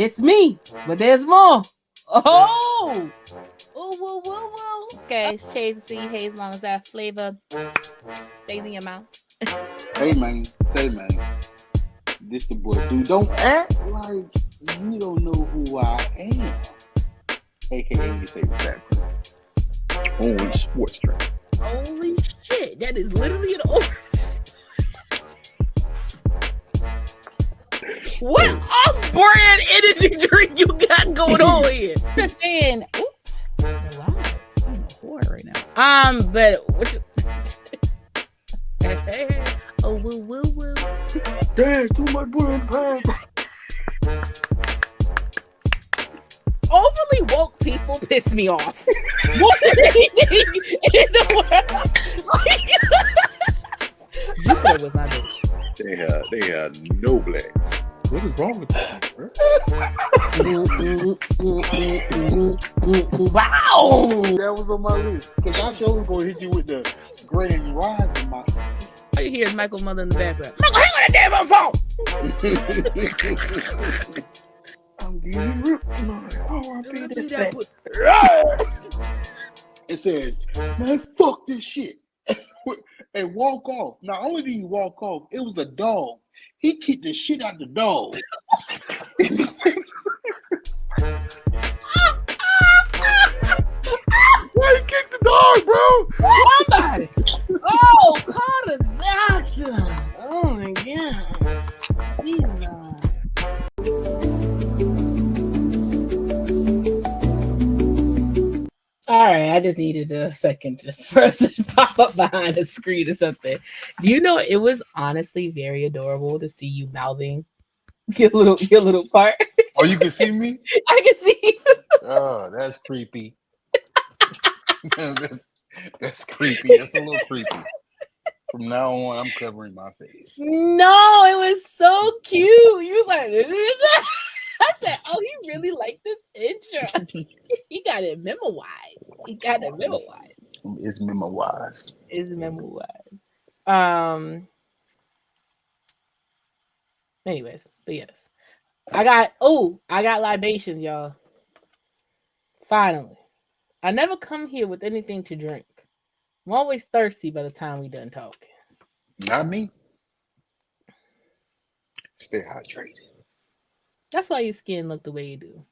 It's me, but there's more. Oh, woo, woo, woo. Okay, shades of sea haze, as long as that flavor stays in your mouth. Hey man, say man, this the boy. Dude, don't act like you don't know who I am. AKA your favorite rapper. Only sports drink. Holy shit, that is literally an Oris. What off-brand energy drink you got going on here? Just saying. Ooh, wow, I'm a whore right now. But what? Oh, woo, woo, woo. There's too much boy in the Overly woke people piss me off more than anything in the world. You know with my bitch. They have no blacks. What is wrong with that? Wow! That was on my list. Because I sure was going to hit you with the grand rising, my sister. All you hear is Michael's mother in the background. Michael, hang on that damn phone! I'm getting ripped tonight. Oh, I feel that. It says, man, fuck this shit. And walk off. Not only did he walk off, it was a dog. He kicked the shit out the dog. Why you kick the dog, bro? Somebody! Oh, call the doctor! Oh my god. Jesus. All right, I just needed a second just for us to pop up behind the screen or something. Do you know it was honestly very adorable to see you mouthing your little part? Oh, you can see me? I can see you. Oh, that's creepy. that's creepy. That's a little creepy. From now on, I'm covering my face. No, it was so cute. You was like, I said, oh, he really liked this intro. He got it memorized. It's memorized. Anyways, but yes. I got libations, y'all. Finally. I never come here with anything to drink. I'm always thirsty by the time we done talking. Not me. Stay hydrated. That's why your skin look the way you do.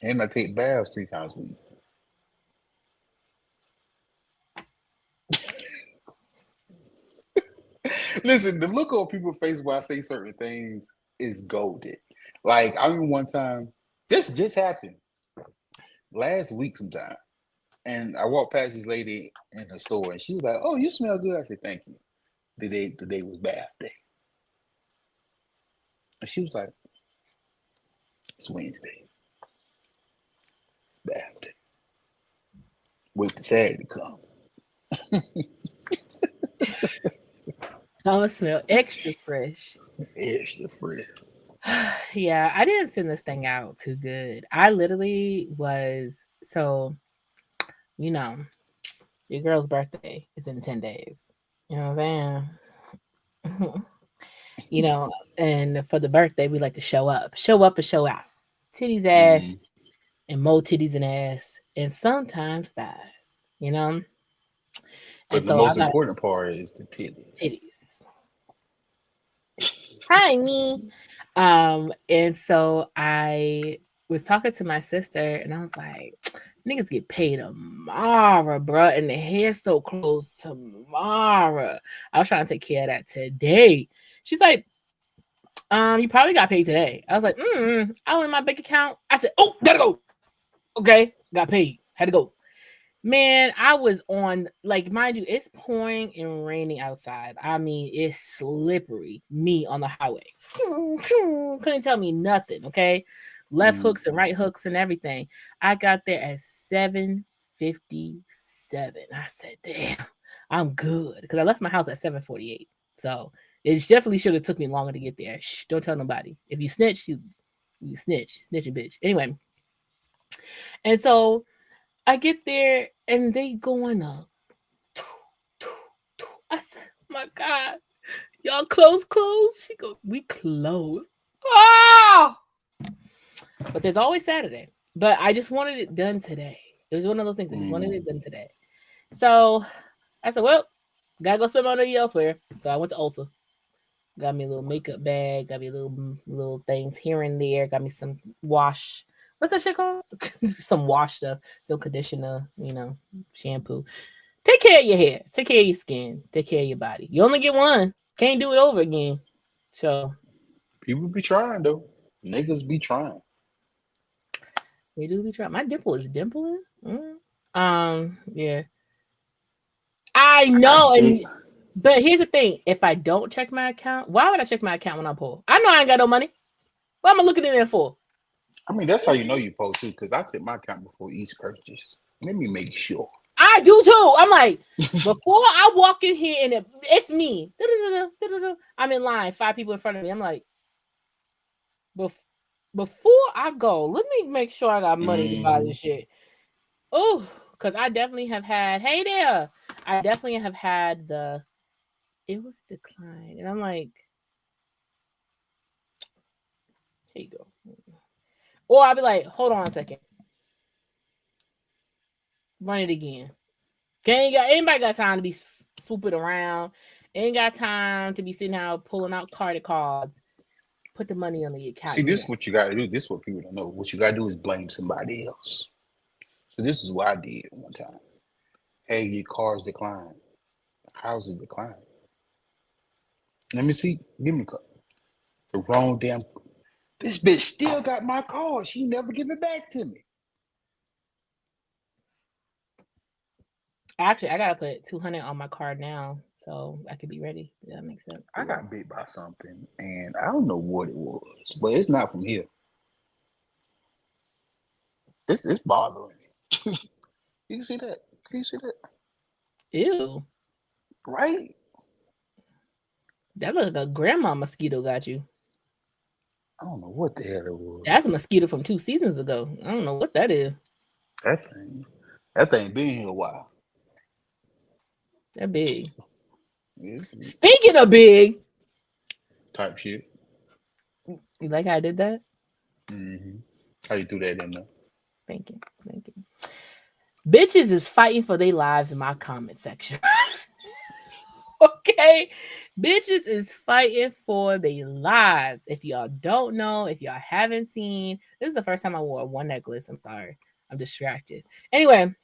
And I take baths 3 times a week. Listen, the look on people's face when I say certain things is golden. Like, I remember one time, this just happened last week sometime. And I walked past this lady in the store and she was like, oh, you smell good. I said, thank you. The day was bath day. And she was like, it's Wednesday. Bath day. Wait for Saturday to come. Oh, it smell extra fresh. Extra fresh. Yeah, I didn't send this thing out too good. I literally was your girl's birthday is in 10 days. You know what I'm saying? And for the birthday, we like to show up and show out. Titties, ass, and more titties and ass, and sometimes thighs, But the most important part is the titties. Hi, me. And so I was talking to my sister, and I was like, niggas get paid tomorrow, bro, and the hair still closed tomorrow. I was trying to take care of that today. She's like, you probably got paid today. I was like, I went in my bank account. I said, oh, gotta go. Okay, got paid. Had to go. Man, I was on, like, mind you, it's pouring and raining outside. I mean, it's slippery. Me on the highway. Couldn't tell me nothing, okay? Left hooks and right hooks and everything. I got there at 7:57. I said, damn, I'm good. Because I left my house at 7:48. So it definitely should have took me longer to get there. Shh, don't tell nobody. If you snitch, you snitch. Snitch a bitch. Anyway. And so I get there and they going up. I said, my God, y'all close. She goes, we close. Oh! But there's always Saturday. But I just wanted it done today. It was one of those things. I just wanted it done today. So I said, well, gotta go spend my money elsewhere. So I went to Ulta. Got me a little makeup bag. Got me little things here and there. Got me some wash. What's that shit called? Some wash stuff. Some conditioner. Shampoo. Take care of your hair. Take care of your skin. Take care of your body. You only get one. Can't do it over again. So people be trying though. Niggas be trying. They do be trying. My dimple is dimpling. Yeah. I know, but here's the thing: if I don't check my account, why would I check my account when I'm poor? I know I ain't got no money. What am I looking in there for? I mean, that's how you know you poor too, because I check my account before each purchase. Let me make sure. I do too. I'm like, before I walk in here and it's me. I'm in line, 5 people in front of me. I'm like, before I go, let me make sure I got money to buy this shit. Oh, because I definitely have had, hey there. I definitely have had it was declined. And I'm like, here you go. Or I'll be like, hold on a second. Run it again. Anybody got time to be swooping around? Ain't got time to be sitting out pulling out credit cards. Put the money on the account. See, this is what you got to do. This is what people don't know. What you got to do is blame somebody else. So this is what I did one time. Hey, your car's declined. How's it declined? Let me see. Give me the wrong damn. This bitch still got my card. She never give it back to me. Actually, I gotta put 200 on my card now, so I could be ready. Does that make sense? I got bit by something, and I don't know what it was, but it's not from here. It's bothering me. You can see that. Can you see that? Ew. Right? That looks like a grandma mosquito got you. I don't know what the hell it was. That's a mosquito from 2 seasons ago. I don't know what that is. That thing been here a while. That big. Yeah. Speaking of big type shit. You like how I did that? Mm-hmm. How you do that in there? Thank you. Bitches is fighting for their lives in my comment section. Okay? Bitches is fighting for their lives. If y'all don't know, if y'all haven't seen, this is the first time I wore one necklace. I'm sorry. I'm distracted. Anyway,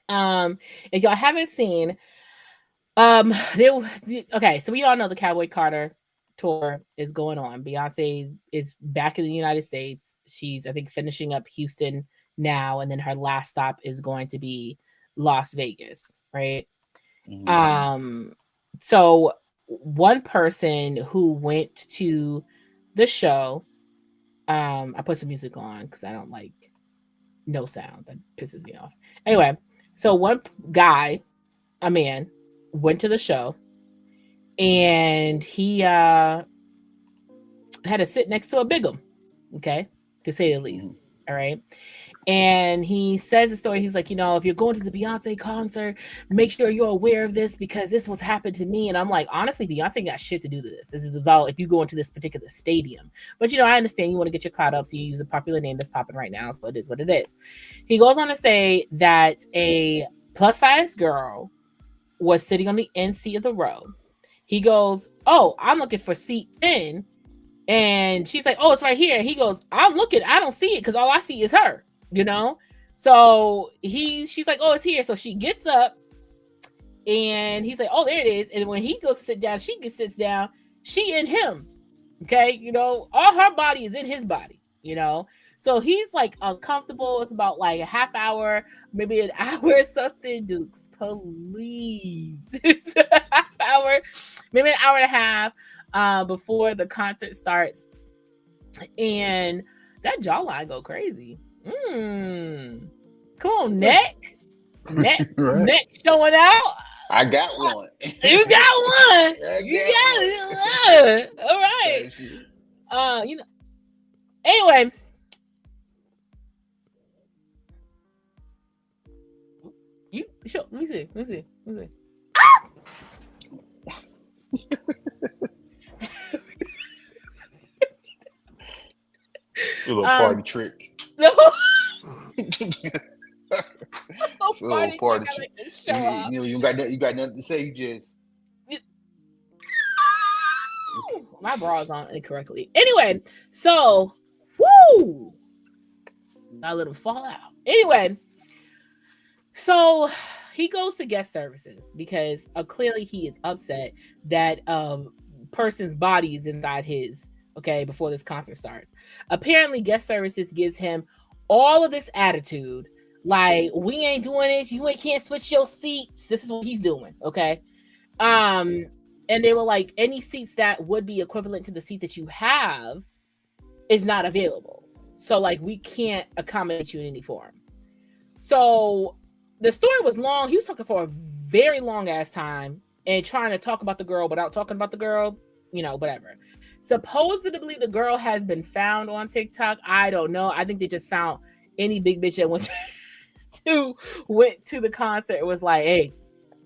if y'all haven't seen, okay, so we all know the Cowboy Carter tour is going on. Beyonce is back in the United States. She's, I think, finishing up Houston now, and then her last stop is going to be Las Vegas, right? Mm-hmm. So one person who went to the show, I put some music on because I don't like no sound. That pisses me off. Anyway, so one guy, a man, went to the show, and he had to sit next to a bigum, okay, to say the least. All right. And he says the story. He's like, if you're going to the Beyonce concert, make sure you're aware of this because this was happened to me. And I'm like, honestly, Beyonce got shit to do to this. This is about if you go into this particular stadium. But, I understand you want to get your clout up, so you use a popular name that's popping right now. So it is what it is. He goes on to say that a plus-size girl was sitting on the end seat of the row. He goes, oh, I'm looking for seat 10. And she's like, oh, it's right here. He goes, I'm looking. I don't see it because all I see is her. So she's like, oh, it's here. So she gets up and he's like, oh, there it is. And when he goes to sit down, she sits down, she and him. Okay. All her body is in his body, So he's like uncomfortable. It's about like a half hour, maybe an hour or something. Dukes, please. It's a half hour, maybe an hour and a half before the concert starts. And that jawline go crazy. Come on, neck right. Neck showing out. I got one. You got one. You got one. All right. Anyway. You sure? Let me see. little party trick. No. It's a little party trick. You got nothing to say. You just my bra's on incorrectly. Anyway, so woo, I let him fall out. Anyway, so he goes to guest services because clearly he is upset that person's body is inside his. Okay, before this concert starts, apparently guest services gives him all of this attitude. Like, we ain't doing this. You can't switch your seats. This is what he's doing. Okay. And they were like, any seats that would be equivalent to the seat that you have is not available. So, like, we can't accommodate you in any form. So the story was long. He was talking for a very long ass time and trying to talk about the girl without talking about the girl, whatever. Supposedly the girl has been found on TikTok. I don't know. I think they just found any big bitch that went to the concert. It was like, hey,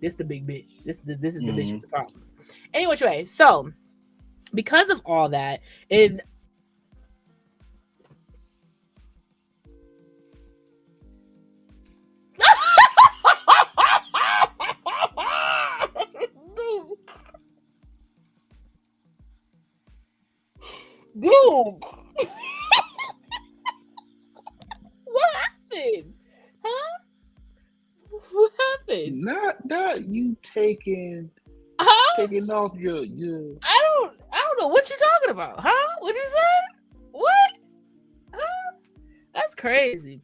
this the big bitch. This is the bitch with the problems. Anyway, so because of all that is dude. What happened? Huh? What happened? Not you taking off your. I don't know what you're talking about, huh? What you said? What? Huh? That's crazy.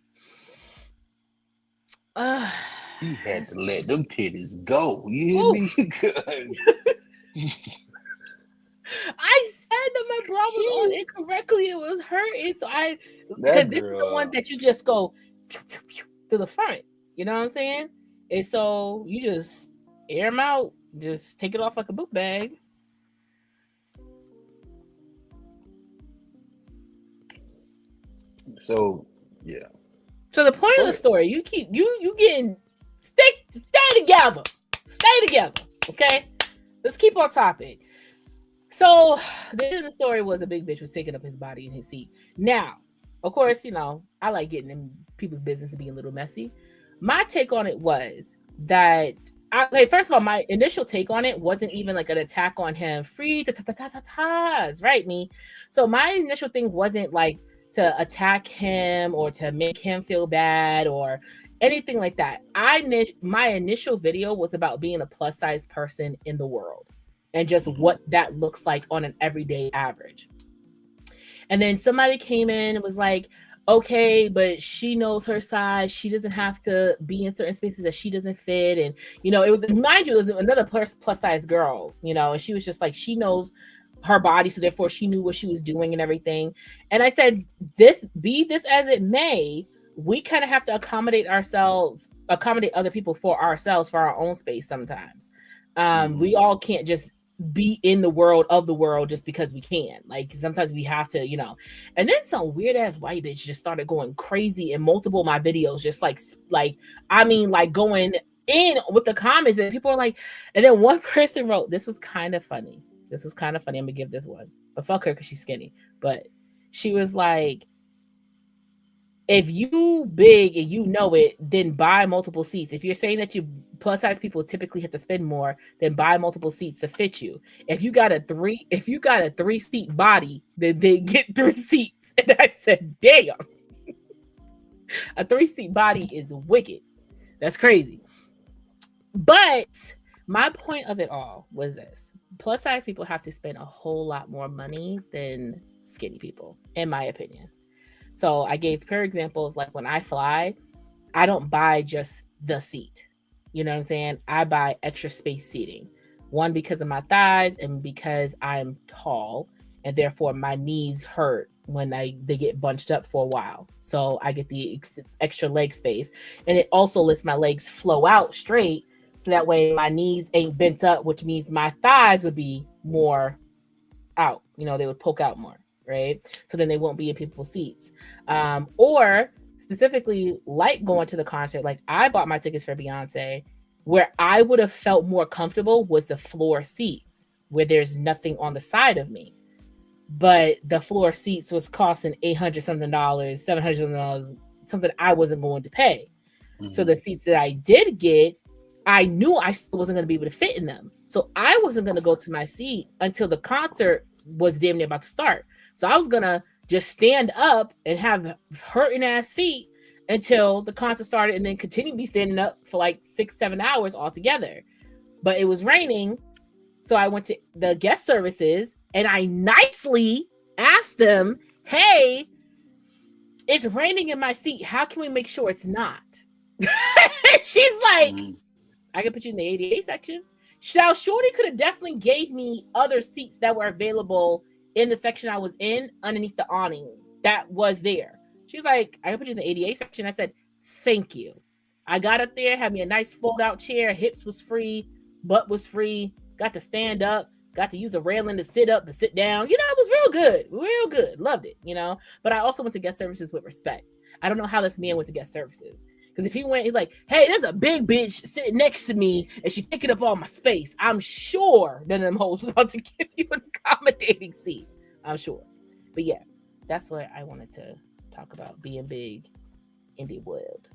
You had to let them titties go. You hear me? I said that my bra was on incorrectly. It was hurting, so because this is the one that you just go to the front. You know what I'm saying? And so you just air them out, just take it off like a book bag. So yeah. So the point of the story, you getting stay together, okay? Let's keep on topic. So the end of the story was a big bitch was taking up his body in his seat. Now, of course, I like getting in people's business and being a little messy. My take on it was that first of all, my initial take on it wasn't even like an attack on him. Free right, me. So my initial thing wasn't like to attack him or to make him feel bad or anything like that. My initial video was about being a plus size person in the world and just what that looks like on an everyday average. And then somebody came in and was like, okay, but she knows her size. She doesn't have to be in certain spaces that she doesn't fit. And, it was, mind you, it was another plus size girl, and she was just like, she knows her body. So therefore she knew what she was doing and everything. And I said, be this as it may, we kind of have to accommodate other people for ourselves, for our own space sometimes. We all can't just be in the world of the world just because we can. Like sometimes we have to, and then some weird ass white bitch just started going crazy in multiple of my videos, just like going in with the comments, and people are like, and then one person wrote, this was kind of funny. I'm gonna give this one, but fuck her because she's skinny. But she was like, if you big and you know it, then buy multiple seats. If you're saying that you plus size people typically have to spend more, then buy multiple seats to fit you. If you got a 3-seat body, then they get 3 seats. And I said, damn, a 3-seat body is wicked. That's crazy. But my point of it all was this: plus size people have to spend a whole lot more money than skinny people, in my opinion. So I gave per examples, like when I fly, I don't buy just the seat. You know what I'm saying? I buy extra space seating. One, because of my thighs, and because I'm tall, and therefore my knees hurt when they get bunched up for a while. So I get the extra leg space. And it also lets my legs flow out straight, so that way my knees ain't bent up, which means my thighs would be more out. They would poke out more. Right? So then they won't be in people's seats. Or specifically, like going to the concert, like I bought my tickets for Beyonce, where I would have felt more comfortable was the floor seats, where there's nothing on the side of me. but the floor seats was costing $800 something, $700 something, something I wasn't going to pay. So the Mm-hmm. seats that I did get, I knew I still wasn't going to be able to fit in them. So I wasn't going to go to my seat until the concert was damn near about to start. So I was going to just stand up and have hurting ass feet until the concert started and then continue to be standing up for like 6, 7 hours altogether. But it was raining. So I went to the guest services and I nicely asked them, hey, it's raining in my seat. How can we make sure it's not? She's like, Mm-hmm. I can put you in the ADA section. Now, Shorty could have definitely gave me other seats that were available in the section I was in underneath the awning that was there. She's like, I can put you in the ADA section. I said, thank you. I got up there, had me a nice fold out chair. Hips was free, butt was free. Got to stand up, got to use a railing to sit up, to sit down. You know, it was real good. Loved it, you know. But I also went to guest services with respect. I don't know how this man went to guest services. Because if he went, he's like, hey, there's a big bitch sitting next to me and she's taking up all my space. I'm sure that them hoes was about to give you an accommodating seat. I'm sure. But yeah, that's what I wanted to talk about, being big in the world.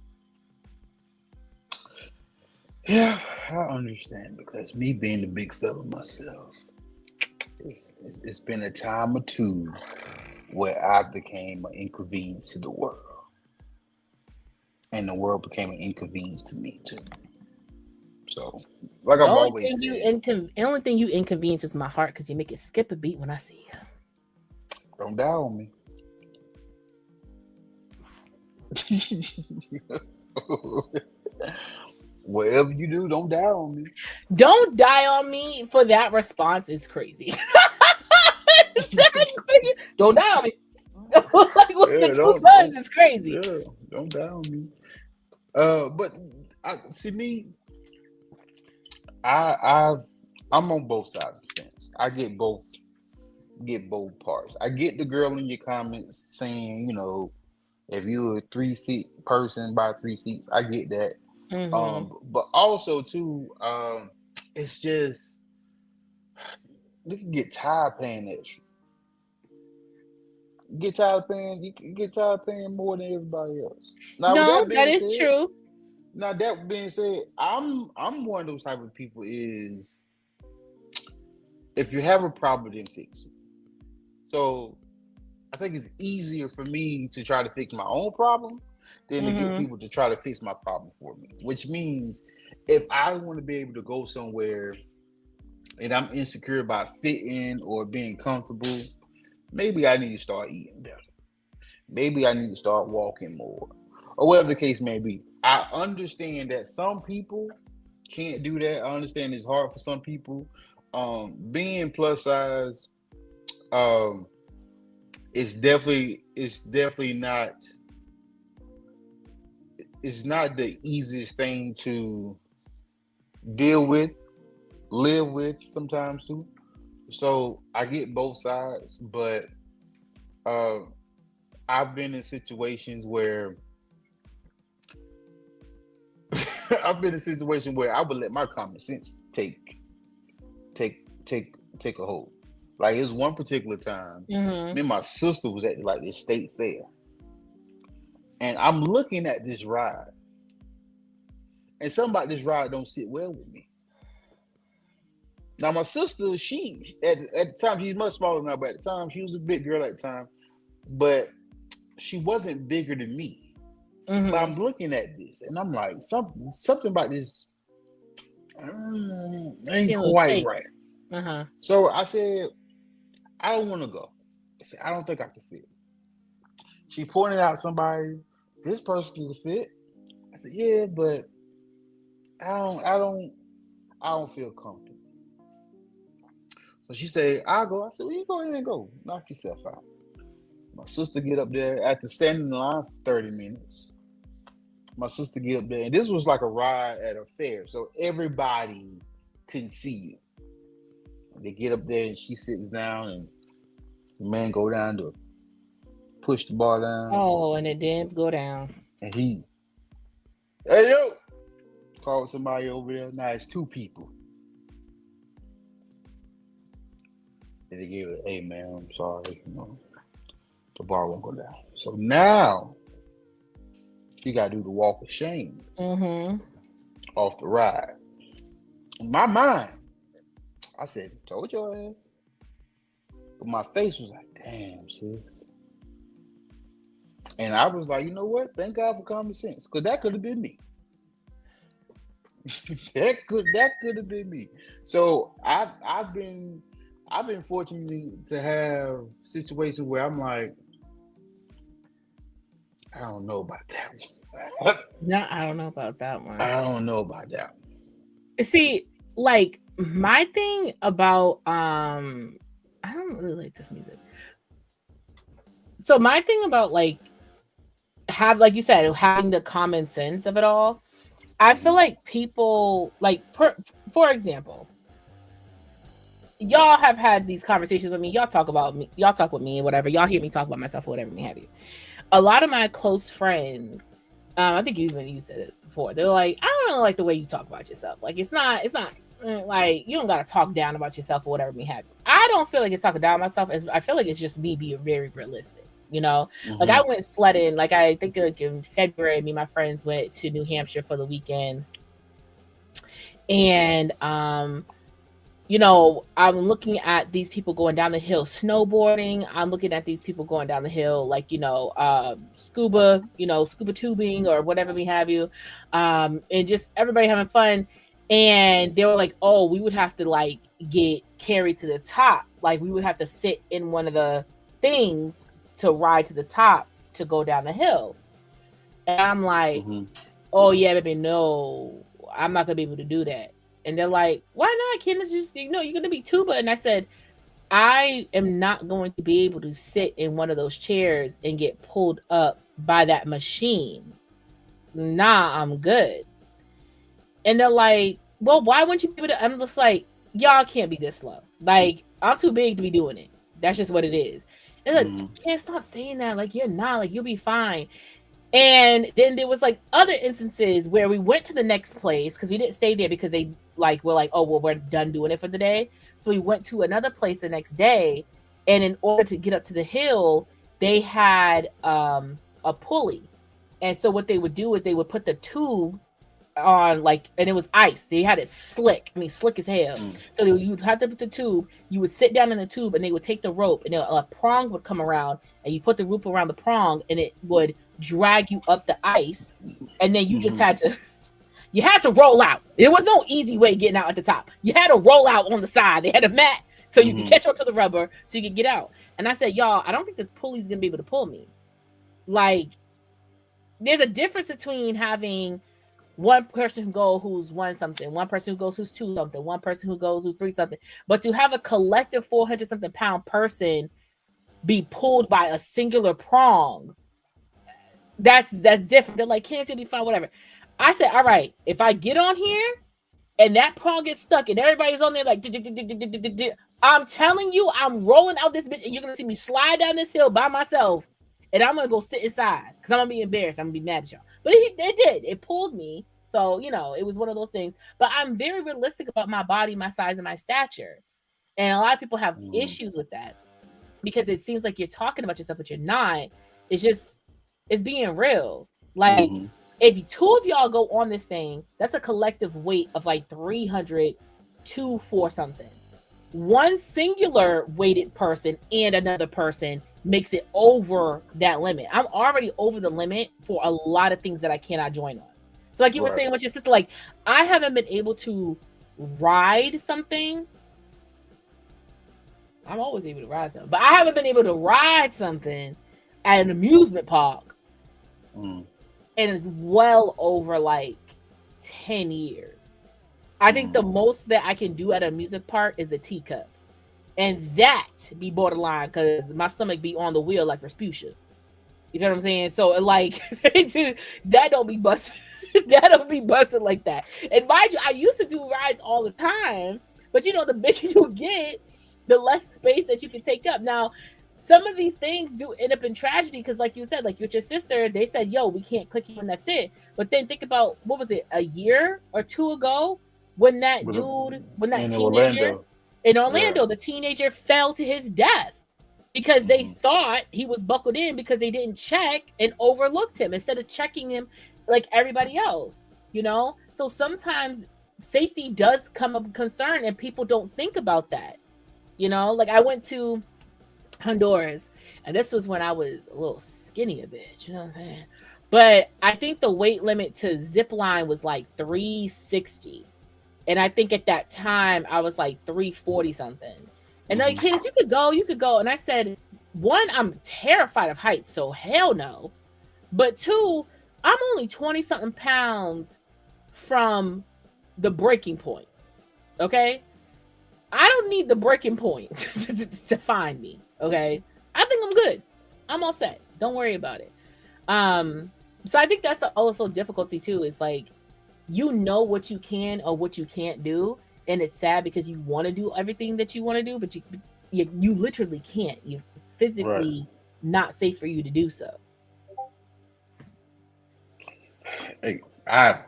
Yeah, I understand because me being the big fella myself, it's been a time or two where I became an inconvenience to the world, and the world became an inconvenience to me too. So, like The I've only always thing you said, inconvenience is my heart because you make it skip a beat when I see you. don't die on me. Whatever you do, don't die on me. Don't die on me for that response is crazy. Don't die on me. Like what the Yeah, two guns don't is crazy. yeah, don't die on me. But I see me. I I I'm on both sides of the fence. I get both parts. I get the girl in your comments saying, if you're a 3 seat person buy 3 seats, I get that. Mm-hmm. But also too, it's just you can get tired paying extra. Get tired paying you can get tired paying more than everybody else. Now with No, that that being is said, true. I'm one of those type of people is if you have a problem, then fix it. So I think it's easier for me to try to fix my own problem than to get Mm-hmm. people to try to fix my problem for me. Which means if I want to be able to go somewhere and I'm insecure about fitting or being comfortable, maybe I need to start eating better. Maybe I need to start walking more, or whatever the case may be. I understand that some people can't do that. I understand it's hard for some people. Being plus size, um, it's definitely not it's not the easiest thing to deal with, live with sometimes too. So I get both sides, but uh, I've been in situations where I've been in a situation where I would let my common sense take a hold. Like it's one particular time, Mm-hmm. me and my sister was at like this state fair, and I'm looking at this ride, and something about this ride don't sit well with me. Now my sister, she at the time she's much smaller now, but at the time she was a big girl at the time, but she wasn't bigger than me. But Mm-hmm. I'm looking at this, and I'm like, something about this ain't Seem a little quite fake. right. Uh-huh. So I said, I don't want to go. I said, I don't think I can fit. She pointed out somebody, this person can fit. I said, yeah, but I don't feel comfortable. So she said, I'll go. I said, well, you go ahead and go. Knock yourself out. My sister get up there after standing in line for 30 minutes. My sister get up there, and this was like a ride at a fair, so everybody couldn't see you. They get up there, and she sits down, and the man go down to push the bar down, Oh, and it didn't go down. and he, hey yo, called somebody over there. Now it's two people. And they gave it, hey man, I'm sorry, the bar won't go down. So now she got to do the walk of shame off the ride. In my mind, I said, told your ass. But my face was like, damn, sis. And I was like, you know what? Thank God for common sense. Because that could have been me. that could have been me. So I've been fortunate to have situations where I'm like, I don't know about that one. No, I don't know about that one. I don't know about that one. See, like my thing about I don't really like this music. So my thing about like you said, having the common sense of it all, I feel like people like for example, y'all have had these conversations with me. Y'all talk about me. Y'all talk with me and whatever. Y'all hear me talk about myself or whatever me have you. A lot of my close friends, I think you said it before. They're like, I don't really like the way you talk about yourself. Like it's not like you don't gotta talk down about yourself or whatever me have you. I don't feel like it's talking down myself. I feel like it's just me being very realistic. Like I went sledding. Like I think like in February, me and my friends went to New Hampshire for the weekend, and I'm looking at these people going down the hill snowboarding. I'm looking at these people going down the hill, like, scuba tubing or whatever we have you. And just everybody having fun. And they were like, oh, we would have to like get carried to the top. Like we would have to sit in one of the things to ride to the top to go down the hill. And I'm like, oh yeah, baby, no, I'm not gonna be able to do that. And they're like, why not, Kim? It's just, you're going to be tuba. And I said, I am not going to be able to sit in one of those chairs and get pulled up by that machine. Nah, I'm good. And they're like, well, why wouldn't you be able to? I'm just like, y'all can't be this slow. Like, I'm too big to be doing it. That's just what it is. And they're like, can't stop saying that. Like, you're not. Like, you'll be fine. And then there was like other instances where we went to the next place because we didn't stay there because they like were like, oh well, we're done doing it for the day. So we went to another place the next day, and in order to get up to the hill, they had a pulley. And so what they would do is they would put the tube on, like, and it was ice. They had it slick. I mean, slick as hell. So you'd have to put the tube. You would sit down in the tube, and they would take the rope, and a prong would come around, and you put the rope around the prong, and it would drag you up the ice, and then you just had to roll out. There was no easy way getting out at the top. You had to roll out on the side. They had a mat so you could catch onto the rubber so you could get out. And I said, y'all, I don't think this pulley's gonna be able to pull me. Like, there's a difference between having one person who goes who's one something, one person who goes who's two something, one person who goes who's three something, but to have a collective 400 something pound person be pulled by a singular prong, that's different. They're like, can't you be fine, whatever. I said, all right, if I get on here and that prong gets stuck and everybody's on there like, I'm telling you, I'm rolling out this bitch and you're gonna see me slide down this hill by myself, and I'm gonna go sit inside because I'm gonna be embarrassed. I'm gonna be mad at y'all. But it did. It pulled me. So, it was one of those things. But I'm very realistic about my body, my size, and my stature. And a lot of people have issues with that because it seems like you're talking about yourself, but you're not. It's being real. Like, if two of y'all go on this thing, that's a collective weight of like 300 to 4 something. One singular weighted person and another person makes it over that limit. I'm already over the limit for a lot of things that I cannot join on. So like you were saying with your sister, like I haven't been able to ride something. I'm always able to ride something, but I haven't been able to ride something at an amusement park. And it's well over like 10 years. I think the most that I can do at a music park is the teacups. And that be borderline because my stomach be on the wheel like Respucia. You know what I'm saying? So like that don't be busted. That don't be busted like that. And mind you, I used to do rides all the time, but the bigger you get, the less space that you can take up. Now, some of these things do end up in tragedy because, like you said, like with your sister, they said, yo, we can't click you and that's it. But then think about, what was it, a year or two ago when that teenager, In Yeah. Orlando, the teenager fell to his death because they Mm-hmm. thought he was buckled in because they didn't check and overlooked him instead of checking him like everybody else, you know? So sometimes safety does come up concern and people don't think about that. You know, like I went to Honduras and this was when I was a little skinny a bit, you know what I'm saying? But I think the weight limit to zip line was like 360. And I think at that time I was like 340 something. And they're like, Mm-hmm. kids, you could go, you could go. And I said, one, I'm terrified of heights, so hell no. But two, I'm only 20 something pounds from the breaking point. Okay. I don't need the breaking point to find me. Okay. I think I'm good. I'm all set. Don't worry about it. So I think that's also difficulty too, is like you know what you can or what you can't do, and it's sad because you want to do everything that you want to do, but you literally can't. It's Right. physically not safe for you to do so. Hey, I've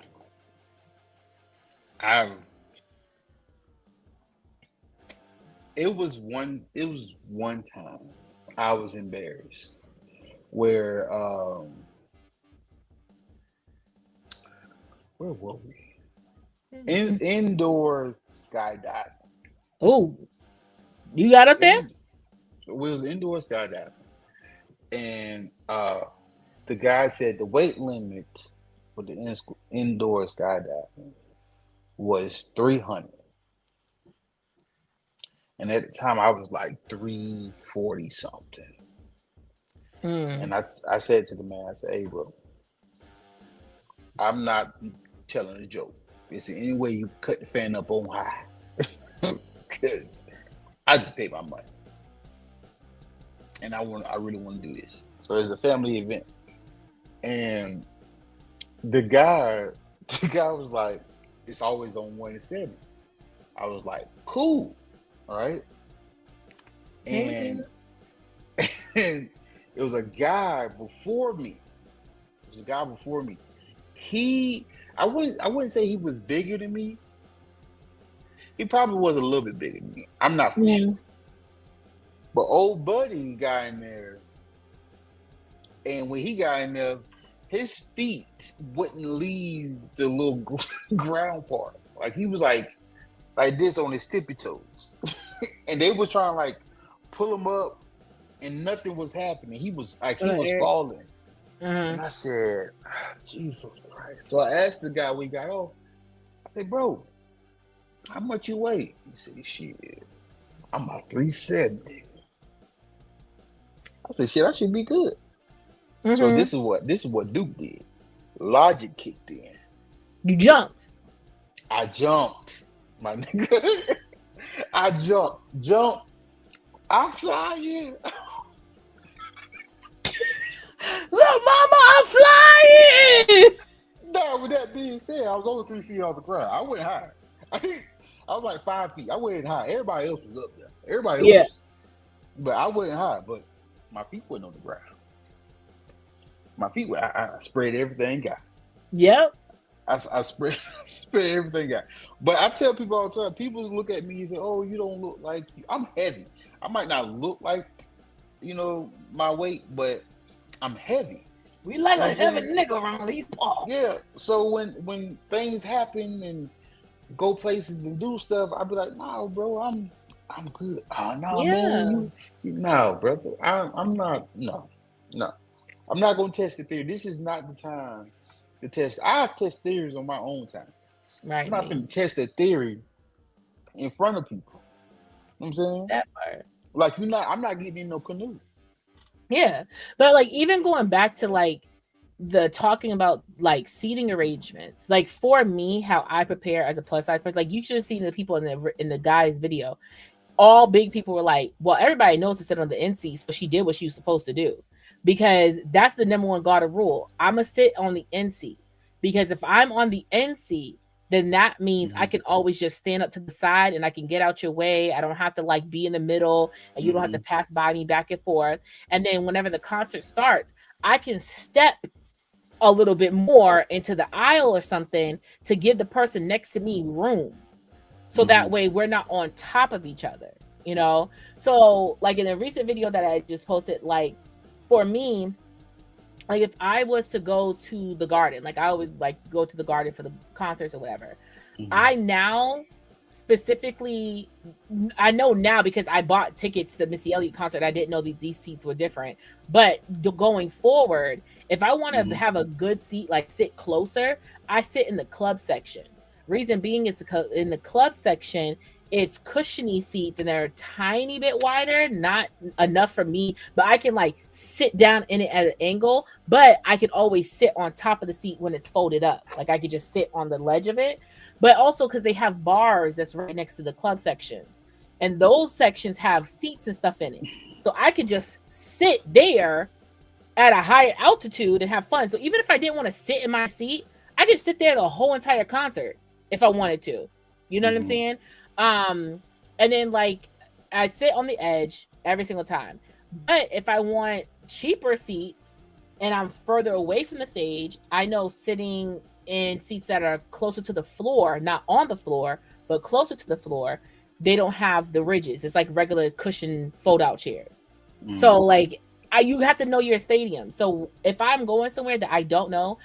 it was one time I was embarrassed where where were we? Indoor skydiving. Oh, you got up there? In We was indoor skydiving, and the guy said the weight limit for the indoor skydiving was 300, and at the time I was like 340 something. Mm. And I said to the man, I said, "Hey, bro, I'm not telling a joke. Is there any way you cut the fan up on high? Because I just paid my money, and I really want to do this. So it's a family event." And the guy, the guy was like, "It's always on 1 and 7." I was like, "Cool, all right." And and it was a guy before me. It was a guy before me. I wouldn't say he was bigger than me. He probably was a little bit bigger than me. I'm not for sure. Mm. But old buddy got in there, and when he got in there, his feet wouldn't leave the little ground part. Like he was like this on his tippy toes, and they were trying to like pull him up, and nothing was happening. He was falling, and I said, "Jesus Christ!" So I asked the guy we got off. I said, "Bro, how much you weigh?" He said, "Shit, I'm about 370." I said, "Shit, I should be good." So Mm-hmm. this is what Duke did. Logic kicked in. You jumped. I jumped, my nigga. I jumped. I'm flying. Look, mama, I'm flying. Now, with that being said, I was only 3 feet off the ground. I went high. I was like 5 feet. I went high. Everybody else was up there. Everybody else Yeah. was, but I went high. But my feet wasn't on the ground. My feet were. I spread everything out. Yep. I spread spread everything out. But I tell people all the time. People look at me and say, "Oh, you don't look like you." I'm heavy. I might not look like my weight, but I'm heavy. We like You know a what I'm heavy saying? nigga around these parts. Yeah. So when things happen and go places and do stuff, I'd be like, "No, bro, I'm good." Oh no, man, Yeah. no, brother. I'm not. No, no. I'm not gonna test the theory. This is not the time to test. I test theories on my own time. I'm Right, not me. finna test a theory in front of people. You know what I'm saying? That part. Like I'm not getting in no canoe. Yeah. But like even going back to like the talking about like seating arrangements, like for me, how I prepare as a plus size person, like you should have seen the people in the guy's video. All big people were like, well, everybody knows to sit on the end seat, so she did what she was supposed to do. Because that's the number one garter rule. I'ma sit on the end seat. Because if I'm on the end seat, then that means I Mm-hmm. can always just stand up to the side and I can get out your way. I don't have to like be in the middle and you don't have Mm-hmm. to pass by me back and forth. And then whenever the concert starts, I can step a little bit more into the aisle or something to give the person next to me room. So that way we're not on top of each other, you know? So like in a recent video that I just posted, like for me, like if I was to go to the garden, like I would like go to the garden for the concerts or whatever. I now specifically, I know now because I bought tickets to the Missy Elliott concert. I didn't know that these seats were different. But going forward, if I want to have a good seat, like sit closer, I sit in the club section. Reason being is in the club section, it's cushiony seats and they're a tiny bit wider, not enough for me, but I can like sit down in it at an angle, but I can always sit on top of the seat when it's folded up. Like I could just sit on the ledge of it. But also because they have bars that's right next to the club section, and those sections have seats and stuff in it. So I could just sit there at a higher altitude and have fun. So even if I didn't want to sit in my seat, I could sit there the whole entire concert if I wanted to. You know what I'm saying? And then like I sit on the edge every single time. But if I want cheaper seats and I'm further away from the stage, I know sitting in seats that are closer to the floor, not on the floor, but closer to the floor, they don't have the ridges. It's like regular cushion fold out chairs. So like you have to know your stadium. So if I'm going somewhere that I don't know,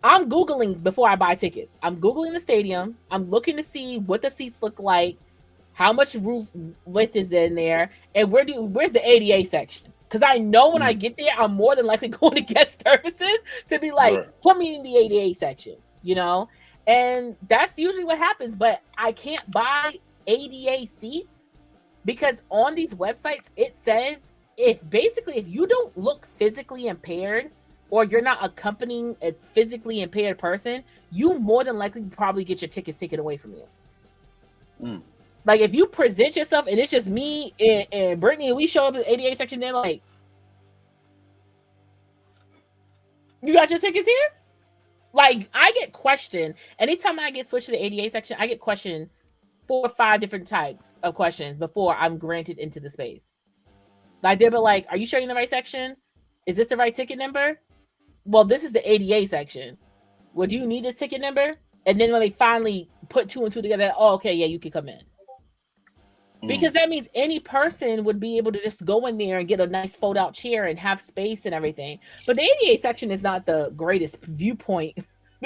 I'm Googling before I buy tickets. I'm Googling the stadium. I'm looking to see what the seats look like, how much roof width is in there, and where's the ADA section? Because I know when I get there, I'm more than likely going to guest services to be like, put me in the ADA section, you know? And that's usually what happens. But I can't buy ADA seats because on these websites, it says if you don't look physically impaired or you're not accompanying a physically impaired person, you more than likely probably get your tickets taken away from you. Like if you present yourself and it's just me and Brittany and we show up at the ADA section, they're like, you got your tickets here? Like I get questioned. Anytime I get switched to the ADA section, I get questioned 4 or 5 different types of questions before I'm granted into the space. Like they'll be like, are you sure you're in the right section? Is this the right ticket number? Well, this is the ADA section. Well, do you need this ticket number? And then when they finally put 2 and 2 together, oh, okay, yeah, you can come in. Because that means any person would be able to just go in there and get a nice fold out chair and have space and everything. But the ADA section is not the greatest viewpoint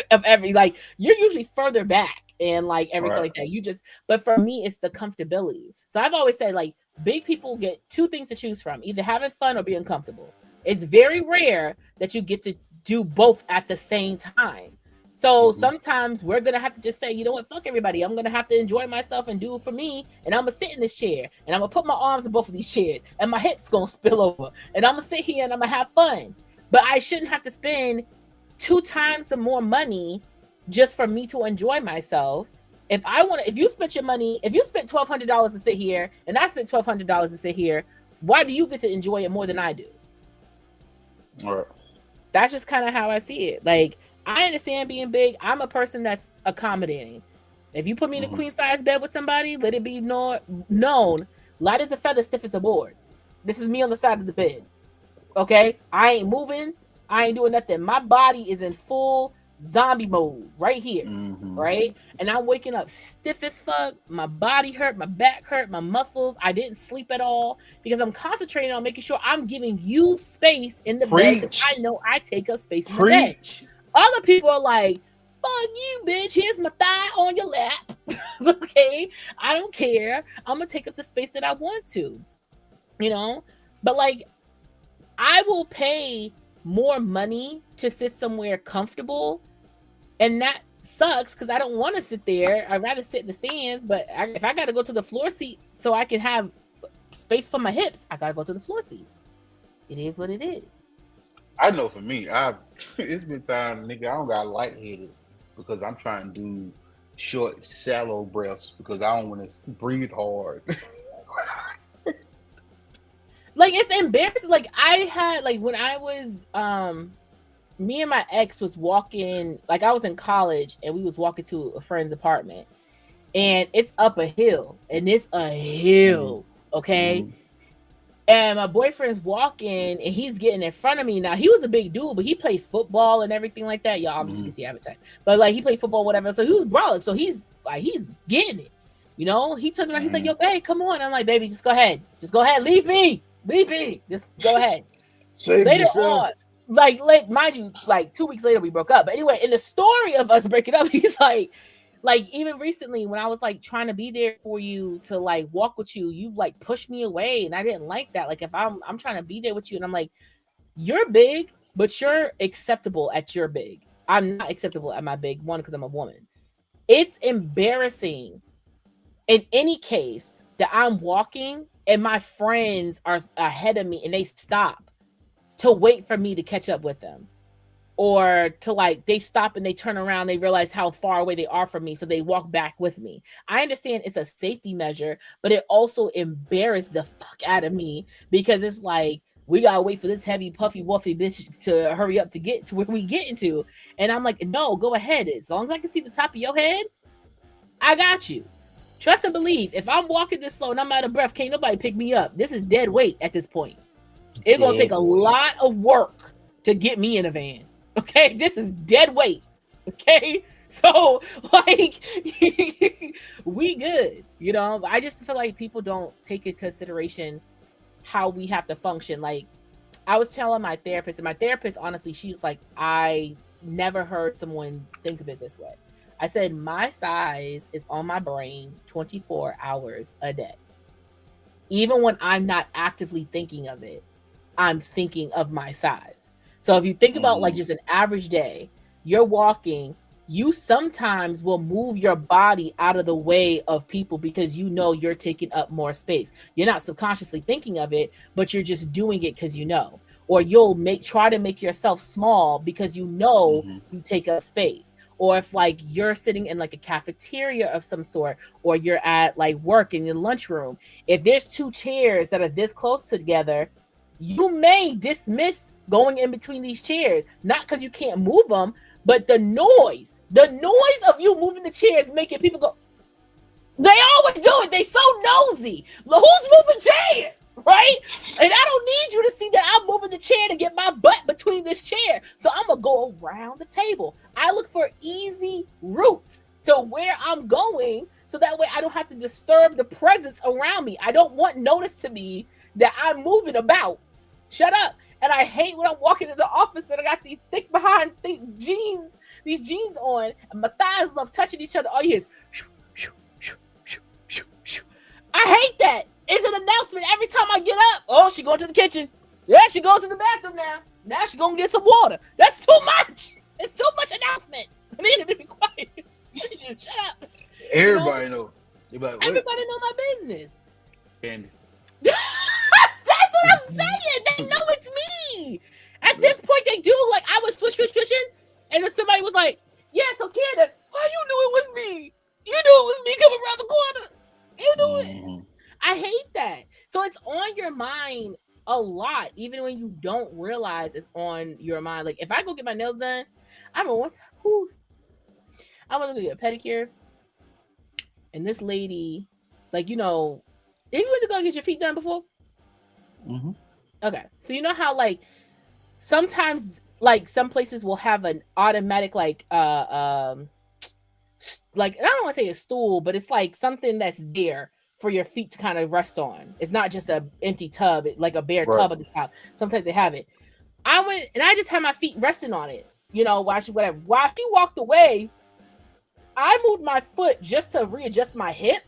of like you're usually further back and like everything like that. But for me, it's the comfortability. So I've always said like big people get 2 things to choose from, either having fun or being comfortable. It's very rare that you get to do both at the same time. So sometimes we're going to have to just say, you know what, fuck everybody. I'm going to have to enjoy myself and do it for me. And I'm going to sit in this chair and I'm going to put my arms in both of these chairs and my hips going to spill over. And I'm going to sit here and I'm going to have fun. But I shouldn't have to spend 2 times the more money just for me to enjoy myself. If you spent your money, if you spent $1,200 to sit here and I spent $1,200 to sit here, why do you get to enjoy it more than I do? That's just kind of how I see it. Like, I understand being big. I'm a person that's accommodating. If you put me in a queen size bed with somebody, let it be known, light as a feather, stiff as a board. This is me on the side of the bed. Okay? I ain't moving. I ain't doing nothing. My body is in full zombie mode right here. Right? And I'm waking up stiff as fuck. My body hurt. My back hurt. My muscles. I didn't sleep at all because I'm concentrating on making sure I'm giving you space in the bed. I know I take up space in the bed. Other people are like, fuck you, bitch. Here's my thigh on your lap. Okay? I don't care. I'm going to take up the space that I want to. You know? But like, I will pay more money to sit somewhere comfortable. And that sucks because I don't want to sit there. I'd rather sit in the stands. But if I got to go to the floor seat so I can have space for my hips, I got to go to the floor seat. It is what it is. I know for me, it's been time, nigga, I don't got lightheaded because I'm trying to do short, shallow breaths because I don't want to breathe hard. Like, it's embarrassing. Like, I had, like, when I was, me and my ex was walking, like, I was in college and we was walking to a friend's apartment and it's up a hill and it's a hill, okay? And my boyfriend's walking and he's getting in front of me. Now, he was a big dude, but he played football and everything like that. Y'all obviously see advertising. But like he played football, whatever. So he was brolic. So he's like, he's getting it. You know, he turns around, he's like, Mm-hmm. yo, babe, come on. I'm like, baby, just go ahead. Just go ahead. Leave me. Leave me. Just go ahead. Save Later yourself. on, mind you, like 2 weeks later we broke up. But anyway, in the story of us breaking up, he's like even recently when I was like trying to be there for you to like walk with you, you like pushed me away, and I didn't like that. Like if I'm trying to be there with you, and I'm like, you're big, but you're acceptable at your big. I'm not acceptable at my big one because I'm a woman. It's embarrassing in any case that I'm walking and my friends are ahead of me and they stop to wait for me to catch up with them, or to like they stop and they turn around, they realize how far away they are from me, so they walk back with me. I understand it's a safety measure, but it also embarrassed the fuck out of me because it's like we gotta wait for this heavy puffy wuffy bitch to hurry up to get to where we get into. And I'm like, no, go ahead, as long as I can see the top of your head, I got you. Trust and believe, if I'm walking this slow and I'm out of breath, can't nobody pick me up. This is dead weight at this point. It's gonna take Dead a weight. lot of work to get me in a van. Okay, this is dead weight. Okay, so like we good. You know, I just feel like people don't take into consideration how we have to function. Like I was telling my therapist, and my therapist honestly, she was like, I never heard someone think of it this way. I said my size is on my brain 24 hours a day. Even when I'm not actively thinking of it, I'm thinking of my size. So if you think about like Mm-hmm. just an average day, you're walking, you sometimes will move your body out of the way of people because you know you're taking up more space. You're not subconsciously thinking of it, but you're just doing it because you know. Or you'll try to make yourself small because you know Mm-hmm. you take up space. Or if like you're sitting in like a cafeteria of some sort, or you're at like work in your lunchroom, if there's two chairs that are this close together, you may dismiss going in between these chairs, not because you can't move them, but the noise of you moving the chairs making people go. They always do it. They so nosy. Who's moving chairs, right? And I don't need you to see that I'm moving the chair to get my butt between this chair. So I'm gonna go around the table. I look for easy routes to where I'm going, so that way I don't have to disturb the presence around me. I don't want notice to me that I'm moving about. Shut up. And I hate when I'm walking in the office and I got these thick jeans, these jeans on, and my thighs love touching each other. All you hear is shoo, shoo, shoo, shoo, shoo, shoo. I hate that. It's an announcement every time I get up. Oh, she going to the kitchen. Yeah, she going to the bathroom now. Now she gonna get some water. That's too much. It's too much announcement. I need to be quiet. I need to shut up. You know, Everybody know. They be like, what? everybody know my business. Candace. That's what I'm saying. They know it's me. At this point, they do. Like I was swishing, and then somebody was like, "Yeah, so Candace, why you knew it was me? You knew it was me coming around the corner. You knew it." Mm-hmm. I hate that. So it's on your mind a lot, even when you don't realize it's on your mind. Like if I go get my nails done, I remember one time, I went to get a pedicure, and this lady, like have you went to go get your feet done before? Mm-hmm. Okay, so you know how like sometimes like some places will have an automatic like I don't want to say a stool, but it's like something that's there for your feet to kind of rest on. It's not just a empty tub, like a bare Right. tub at the top. Sometimes they have it. I went and I just had my feet resting on it, while she whatever. While she walked away, I moved my foot just to readjust my hip.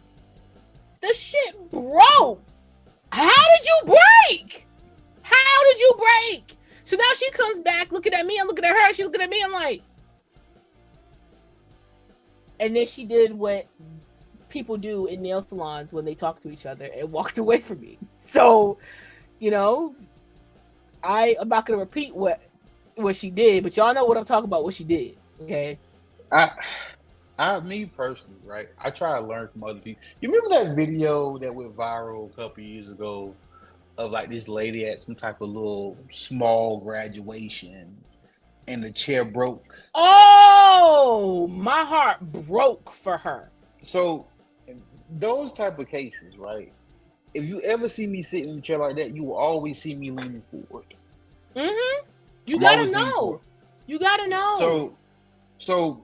The shit broke. How did you break? How did you break? So now she comes back looking at me. I'm looking at her. She looking at me. I'm like, and then she did what people do in nail salons when they talk to each other and walked away from me. So, I'm not gonna repeat what she did, but y'all know what I'm talking about. What she did, okay? Me personally, right? I try to learn from other people. You remember that video that went viral a couple years ago of like this lady at some type of little small graduation and the chair broke? Oh, my heart broke for her. So those type of cases, right? If you ever see me sitting in a chair like that, you will always see me leaning forward. Mm-hmm. You I'm gotta always leaning know. forward. You gotta know. So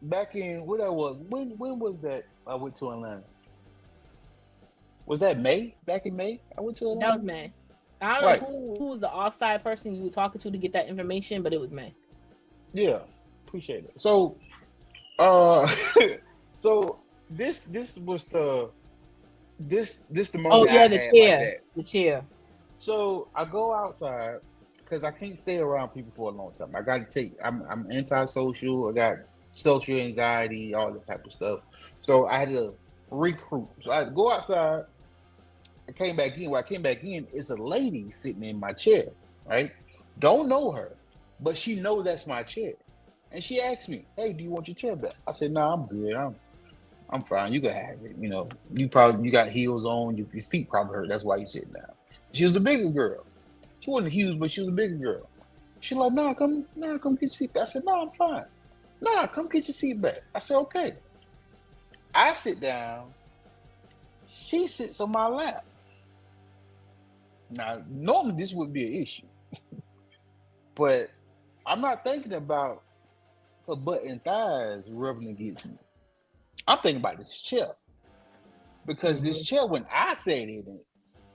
back in what that was, when was that I went to Atlanta? Was that May? Back in May, I went to That was Atlanta. May. I don't Right. know who was the offside person you were talking to get that information, but it was May. Yeah. Appreciate it. So, uh, so this was the Oh moment I yeah, the had like chair. that. The chair. So I go outside because I can't stay around people for a long time. I got to take. I'm antisocial. I got social anxiety, all that type of stuff. So I had to recruit. So I had to go outside. I came back in. When I came back in, it's a lady sitting in my chair. Right? Don't know her, but she know that's my chair. And she asked me, "Hey, do you want your chair back?" I said, "No, I'm good. I'm fine. You can have it. You know, you got heels on. Your feet probably hurt. That's why you sitting down." She was a bigger girl. She wasn't huge, but she was a bigger girl. She's like, come get your seat back. I said, "No, I'm fine." "Nah, come get your seat back." I said, "Okay." I sit down. She sits on my lap. Now, normally this wouldn't be an issue, but I'm not thinking about her butt and thighs rubbing against me. I'm thinking about this chair because this chair, when I sat in it,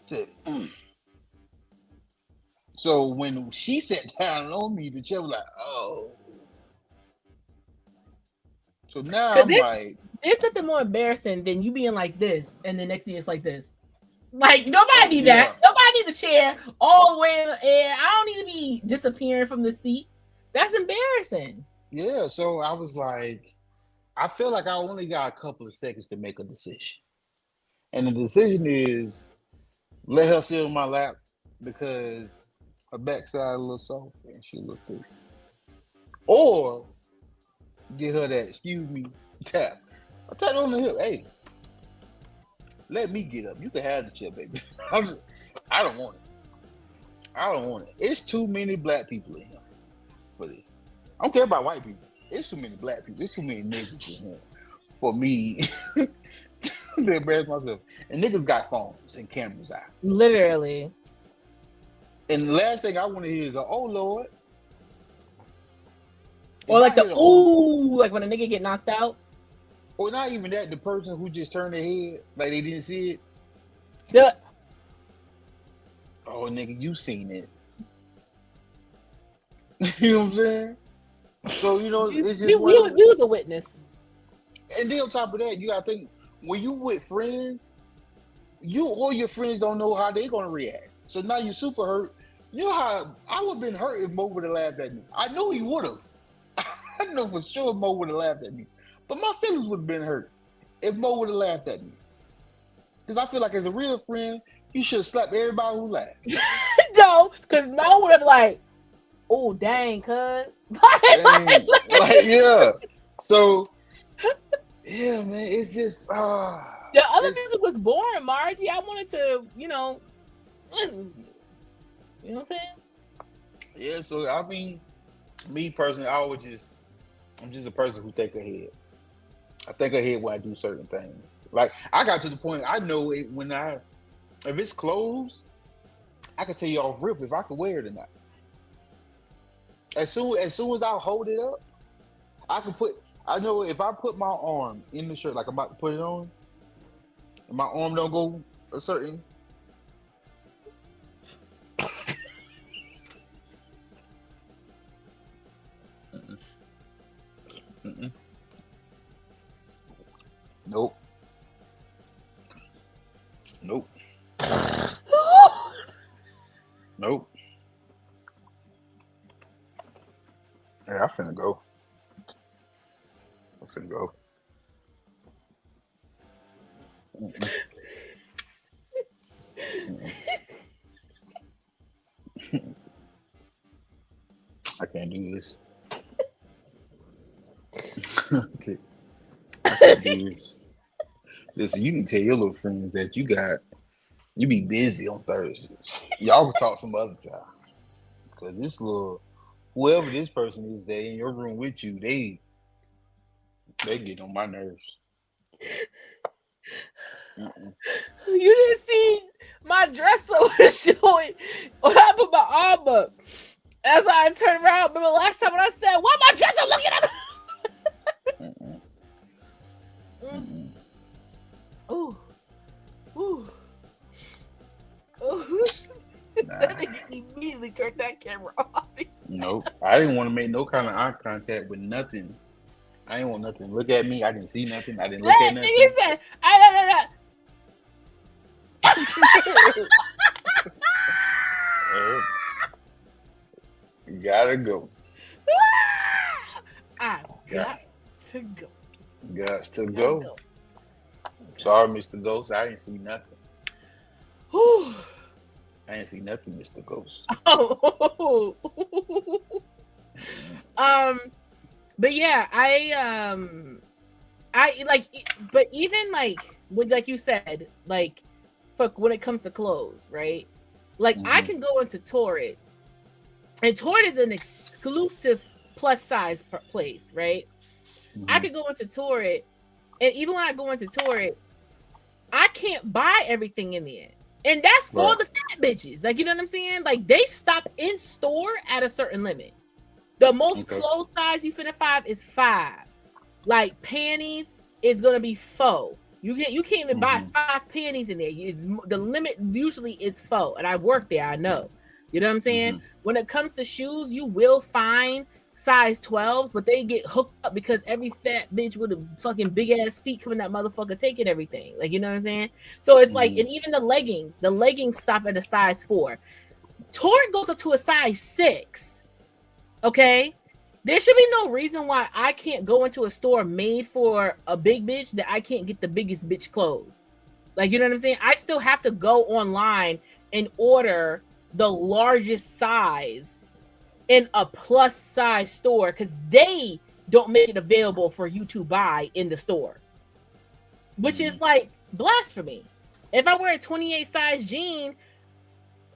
said, "Mm." So when she sat down on me, the chair was like, "Oh." So now Because I'm like, there's nothing more embarrassing than you being like this, and the next thing it's like this. Like nobody "Oh need yeah, that. Nobody need the chair all the way in the air. I don't need to be disappearing from the seat. That's embarrassing. yeah." So I was like, I feel like I only got a couple of seconds to make a decision, and the decision is let her sit on my lap because her backside a little soft and she looked thick, or get her that excuse me tap. I tapped her on the hip. "Hey, let me get up. You can have the chair, baby." I don't want it. I don't want it. It's too many black people in here for this. I don't care about white people. It's too many black people. It's too many niggas in here for me to embarrass myself. And niggas got phones and cameras out. Literally. And the last thing I want to hear is, "Oh Lord." Or If like I the hear ooh, like when a nigga get knocked out. or not even that, the person who just turned their head like they didn't see it. The, "Oh nigga, you seen it." You know what I'm saying? So it's just one of we was a witness. and then on top of that, you gotta think when you with friends, you or your friends don't know how they gonna react. So now you're super hurt. You know how I would have been hurt if Mo would have laughed at me. I know he would have. I know for sure Mo would have laughed at me. But my feelings would have been hurt if Mo would have laughed at me. Because I feel like as a real friend, you should slap everybody who laughed. No, because Mo would have like, oh dang, cuz. Dang. Like, yeah. So yeah, man, it's just The other it's music was boring, Margie. I wanted to, you know what I'm saying? yeah, so I mean, me personally, I'm just a person who think ahead. I think ahead when I do certain things. Like I got to the point I know it when if it's closed, I can tell you off rip if I can wear it or not. As soon as I hold it up, I know if I put my arm in the shirt like I'm about to put it on, and my arm don't go a certain. Mm-mm, mm-mm. Nope. Nope. Nope. Yeah, I finna go. I finna go. Mm-mm, mm-mm. I can't do this. Okay, I can't do this. Listen, you can tell your little friends that you be busy on Thursday. Y'all can talk some other time. Cause this little whoever this person is that in your room with you, they get on my nerves. Mm-mm. You didn't see my dresser was showing when I put my arm up. As I turned around, remember last time when I said, "What my dresser looking at?" Mm-mm. Mm. Mm-mm. Ooh, ooh. Nah. That nigga immediately turned that camera off. Nope. I didn't want to make no kind of eye contact with nothing. I didn't want nothing to look at me. I didn't see nothing. I didn't look at nothing. Nigga said, I Gotta go. I got to go. Gots to go. Sorry, Mr. Ghost. I didn't see nothing. Whew. I didn't see nothing, Mr. Ghost. Oh. But yeah, I like, but even like when, like you said, like, fuck, when it comes to clothes, right? Like, I can go into Torrid, and Torrid is an exclusive plus size place, right? I could go into Torrid, and even when I go into Torrid, I can't buy everything in there. And that's for the fat bitches. Like, you know what I'm saying? Like, they stop in store at a certain limit. The most clothes size you finna find is 5. Like, panties is gonna be 4. You can't even buy 5 panties in there. The limit usually is 4. And I work there, I know. You know what I'm saying? When it comes to shoes, you will find size 12s, but they get hooked up because every fat bitch with a fucking big ass feet coming that motherfucker taking everything. Like, you know what I'm saying? So it's like, and even the leggings stop at a size 4. Torrid goes up to a size 6. Okay, there should be no reason why I can't go into a store made for a big bitch that I can't get the biggest bitch clothes. Like, you know what I'm saying? I still have to go online and order the largest size in a plus size store because they don't make it available for you to buy in the store, which is like blasphemy. If I wear a 28 size jean,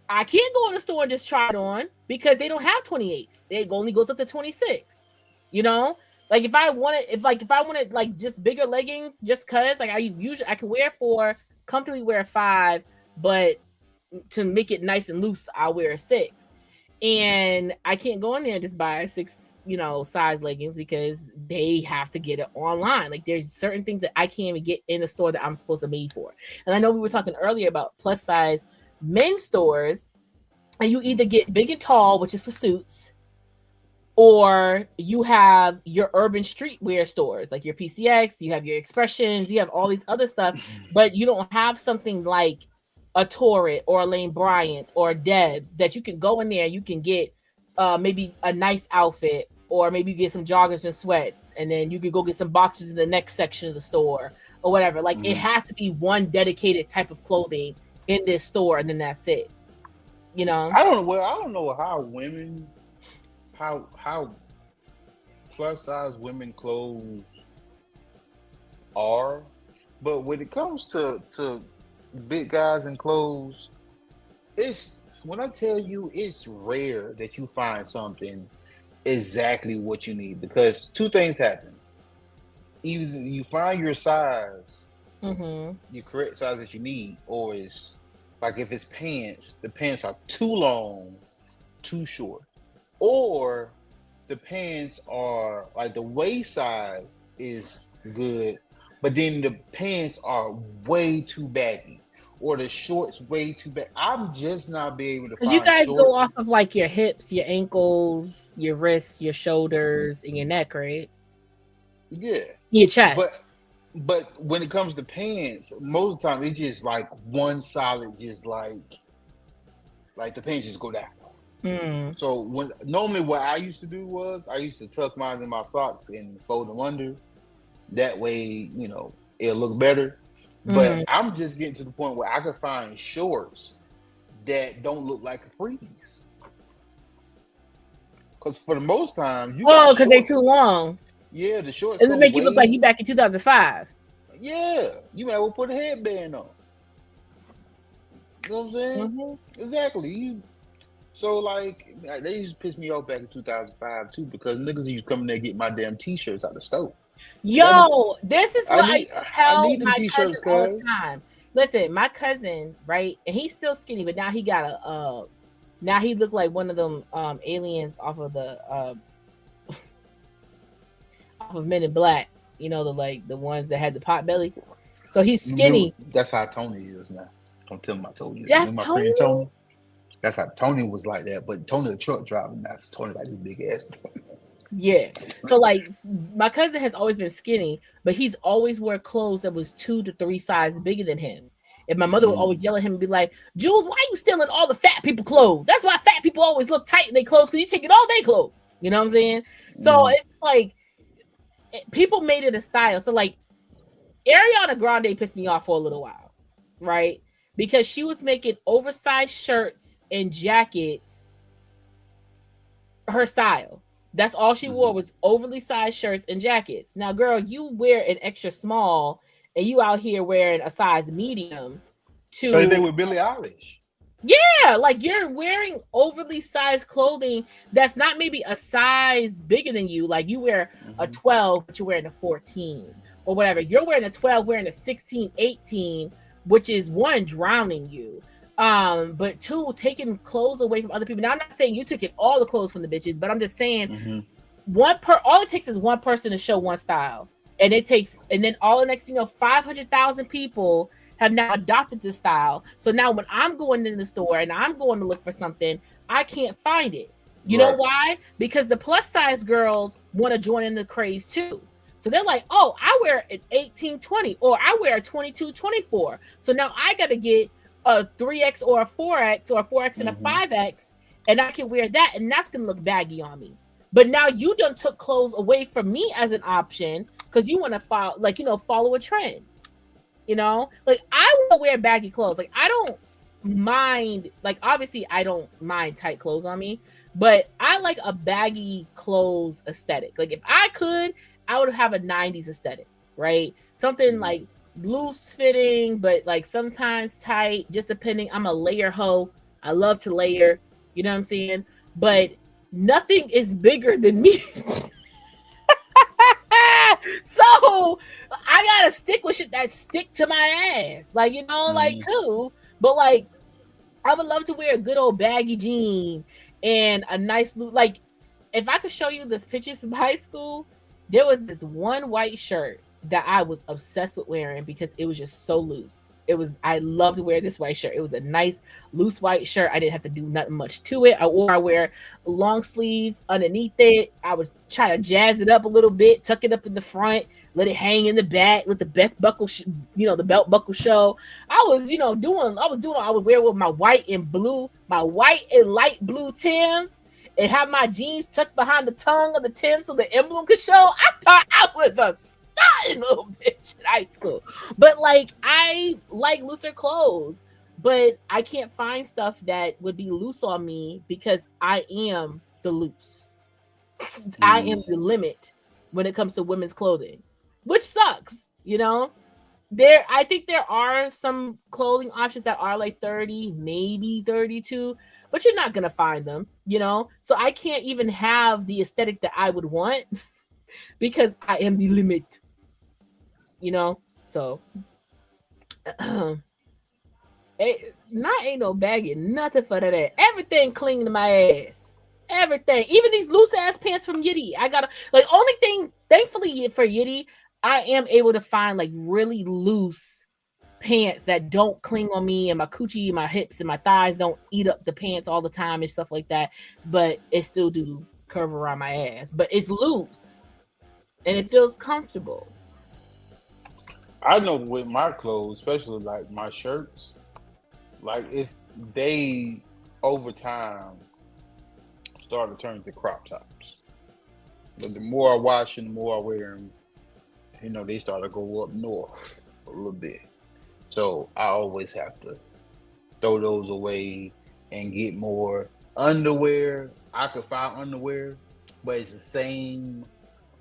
I can't go in the store and just try it on because they don't have 28s. It only goes up to 26. You know, like if I wanted like just bigger leggings, just cause like I can wear 4, comfortably wear 5, but to make it nice and loose, I'll wear a 6. And I can't go in there and just buy a 6, size leggings because they have to get it online. Like, there's certain things that I can't even get in the store that I'm supposed to be for. And I know we were talking earlier about plus size men's stores, and you either get big and tall, which is for suits, or you have your urban streetwear stores, like your PCX, you have your Expressions, you have all these other stuff, but you don't have something like a Torrid or a Lane Bryant or a Debs that you can go in there and you can get maybe a nice outfit, or maybe you get some joggers and sweats, and then you can go get some boxes in the next section of the store or whatever. Like, it has to be one dedicated type of clothing in this store, and then that's it. I don't know how women, how plus size women clothes are, but when it comes to big guys in clothes, when I tell you, it's rare that you find something exactly what you need, because 2 things happen. Either you find your size, your correct size that you need, or it's like, if it's pants, the pants are too long, too short, or the pants are like, the waist size is good, but then the pants are way too baggy, or the shorts way too bad. I'm just not being able to find. You guys shorts. go off of like your hips, your ankles, your wrists, your shoulders, and your neck, right? Yeah. Your chest. But when it comes to pants, most of the time it's just like one solid, just like the pants just go down. So normally what I used to do was I used to tuck mine in my socks and fold them under. That way, it'll look better. But I'm just getting to the point where I can find shorts that don't look like capris. Because for the most time, because they're too long. Yeah, the shorts. It'll make you look like you back in 2005. Yeah, you might well put a headband on. You know what I'm saying? Exactly. So like, they used to piss me off back in 2005 too, because niggas used to come in there and get my damn t-shirts out of the stove. Yo, this is what I tell my t-shirts all the time. Listen, my cousin, right, and he's still skinny, but now he got now he looked like one of them aliens off of the off of Men in Black. The ones that had the pot belly. So he's skinny. That's how Tony is now. Don't tell him I told you. That's my Tony? friend Tony. That's how Tony was like that, but Tony a truck driver now, so Tony got this big ass. Yeah. So like my cousin has always been skinny, but he's always wore clothes that was 2 to 3 sizes bigger than him. And my mother would always yell at him and be like, Jules, why are you stealing all the fat people clothes? That's why fat people always look tight in their clothes, because you taking all their clothes. You know what I'm saying? So it's like people made it a style. So like Ariana Grande pissed me off for a little while, right? Because she was making oversized shirts and jackets her style. That's all she wore was overly sized shirts and jackets. Now, girl, you wear an extra small and you out here wearing a size medium to So they with Billie Eilish. Yeah, like you're wearing overly sized clothing that's not maybe a size bigger than you. Like you wear a 12, but you're wearing a 14 or whatever. You're wearing a 12, wearing a 16, 18, which is one, drowning you. But two, taking clothes away from other people. Now, I'm not saying you took all the clothes from the bitches, but I'm just saying all it takes is one person to show one style. And then all the next, 500,000 people have now adopted this style. So now when I'm going in the store and I'm going to look for something, I can't find it. You know why? Because the plus size girls want to join in the craze too. So they're like, oh, I wear an 18-20 or I wear a 22-24. So now I got to get a 3X or a 4X or a 4X and a 5X, and I can wear that, and that's going to look baggy on me. But now you done took clothes away from me as an option because you want to follow a trend. Like I want to wear baggy clothes. Like I don't mind, like obviously I don't mind tight clothes on me, but I like a baggy clothes aesthetic. Like if I could, I would have a 90s aesthetic, right? Something like loose fitting, but like sometimes tight, just depending. I'm a layer hoe. I love to layer, you know what I'm saying? But nothing is bigger than me. So I gotta stick with shit that stick to my ass. Like, like cool. But like I would love to wear a good old baggy jean and a nice like if I could show you this pictures from high school, there was this one white shirt that I was obsessed with wearing because it was just so loose. I love to wear this white shirt. It was a nice loose white shirt. I didn't have to do nothing much to it. I wear long sleeves underneath it. I would try to jazz it up a little bit, tuck it up in the front, let it hang in the back, let the belt buckle, the belt buckle show. I would wear with my white and light blue Timbs and have my jeans tucked behind the tongue of the Timbs so the emblem could show. I thought I was a little bitch in high school, but like I like looser clothes, but I can't find stuff that would be loose on me because I am the loose. I am the limit when it comes to women's clothing, which sucks. I think there are some clothing options that are like 30, maybe 32, but you're not gonna find them. So I can't even have the aesthetic that I would want because I am the limit. So ain't no bagging nothing for that. Everything cling to my ass. Everything, even these loose ass pants from Yitty. I gotta only thing, thankfully for Yitty, I am able to find like really loose pants that don't cling on me and my coochie, my hips, and my thighs don't eat up the pants all the time and stuff like that. But it still do curve around my ass. But it's loose and it feels comfortable. I know with my clothes, especially like my shirts, like they over time start to turn to crop tops. But the more I wash and the more I wear them, they start to go up north a little bit. So I always have to throw those away and get more underwear. I could find underwear, but it's the same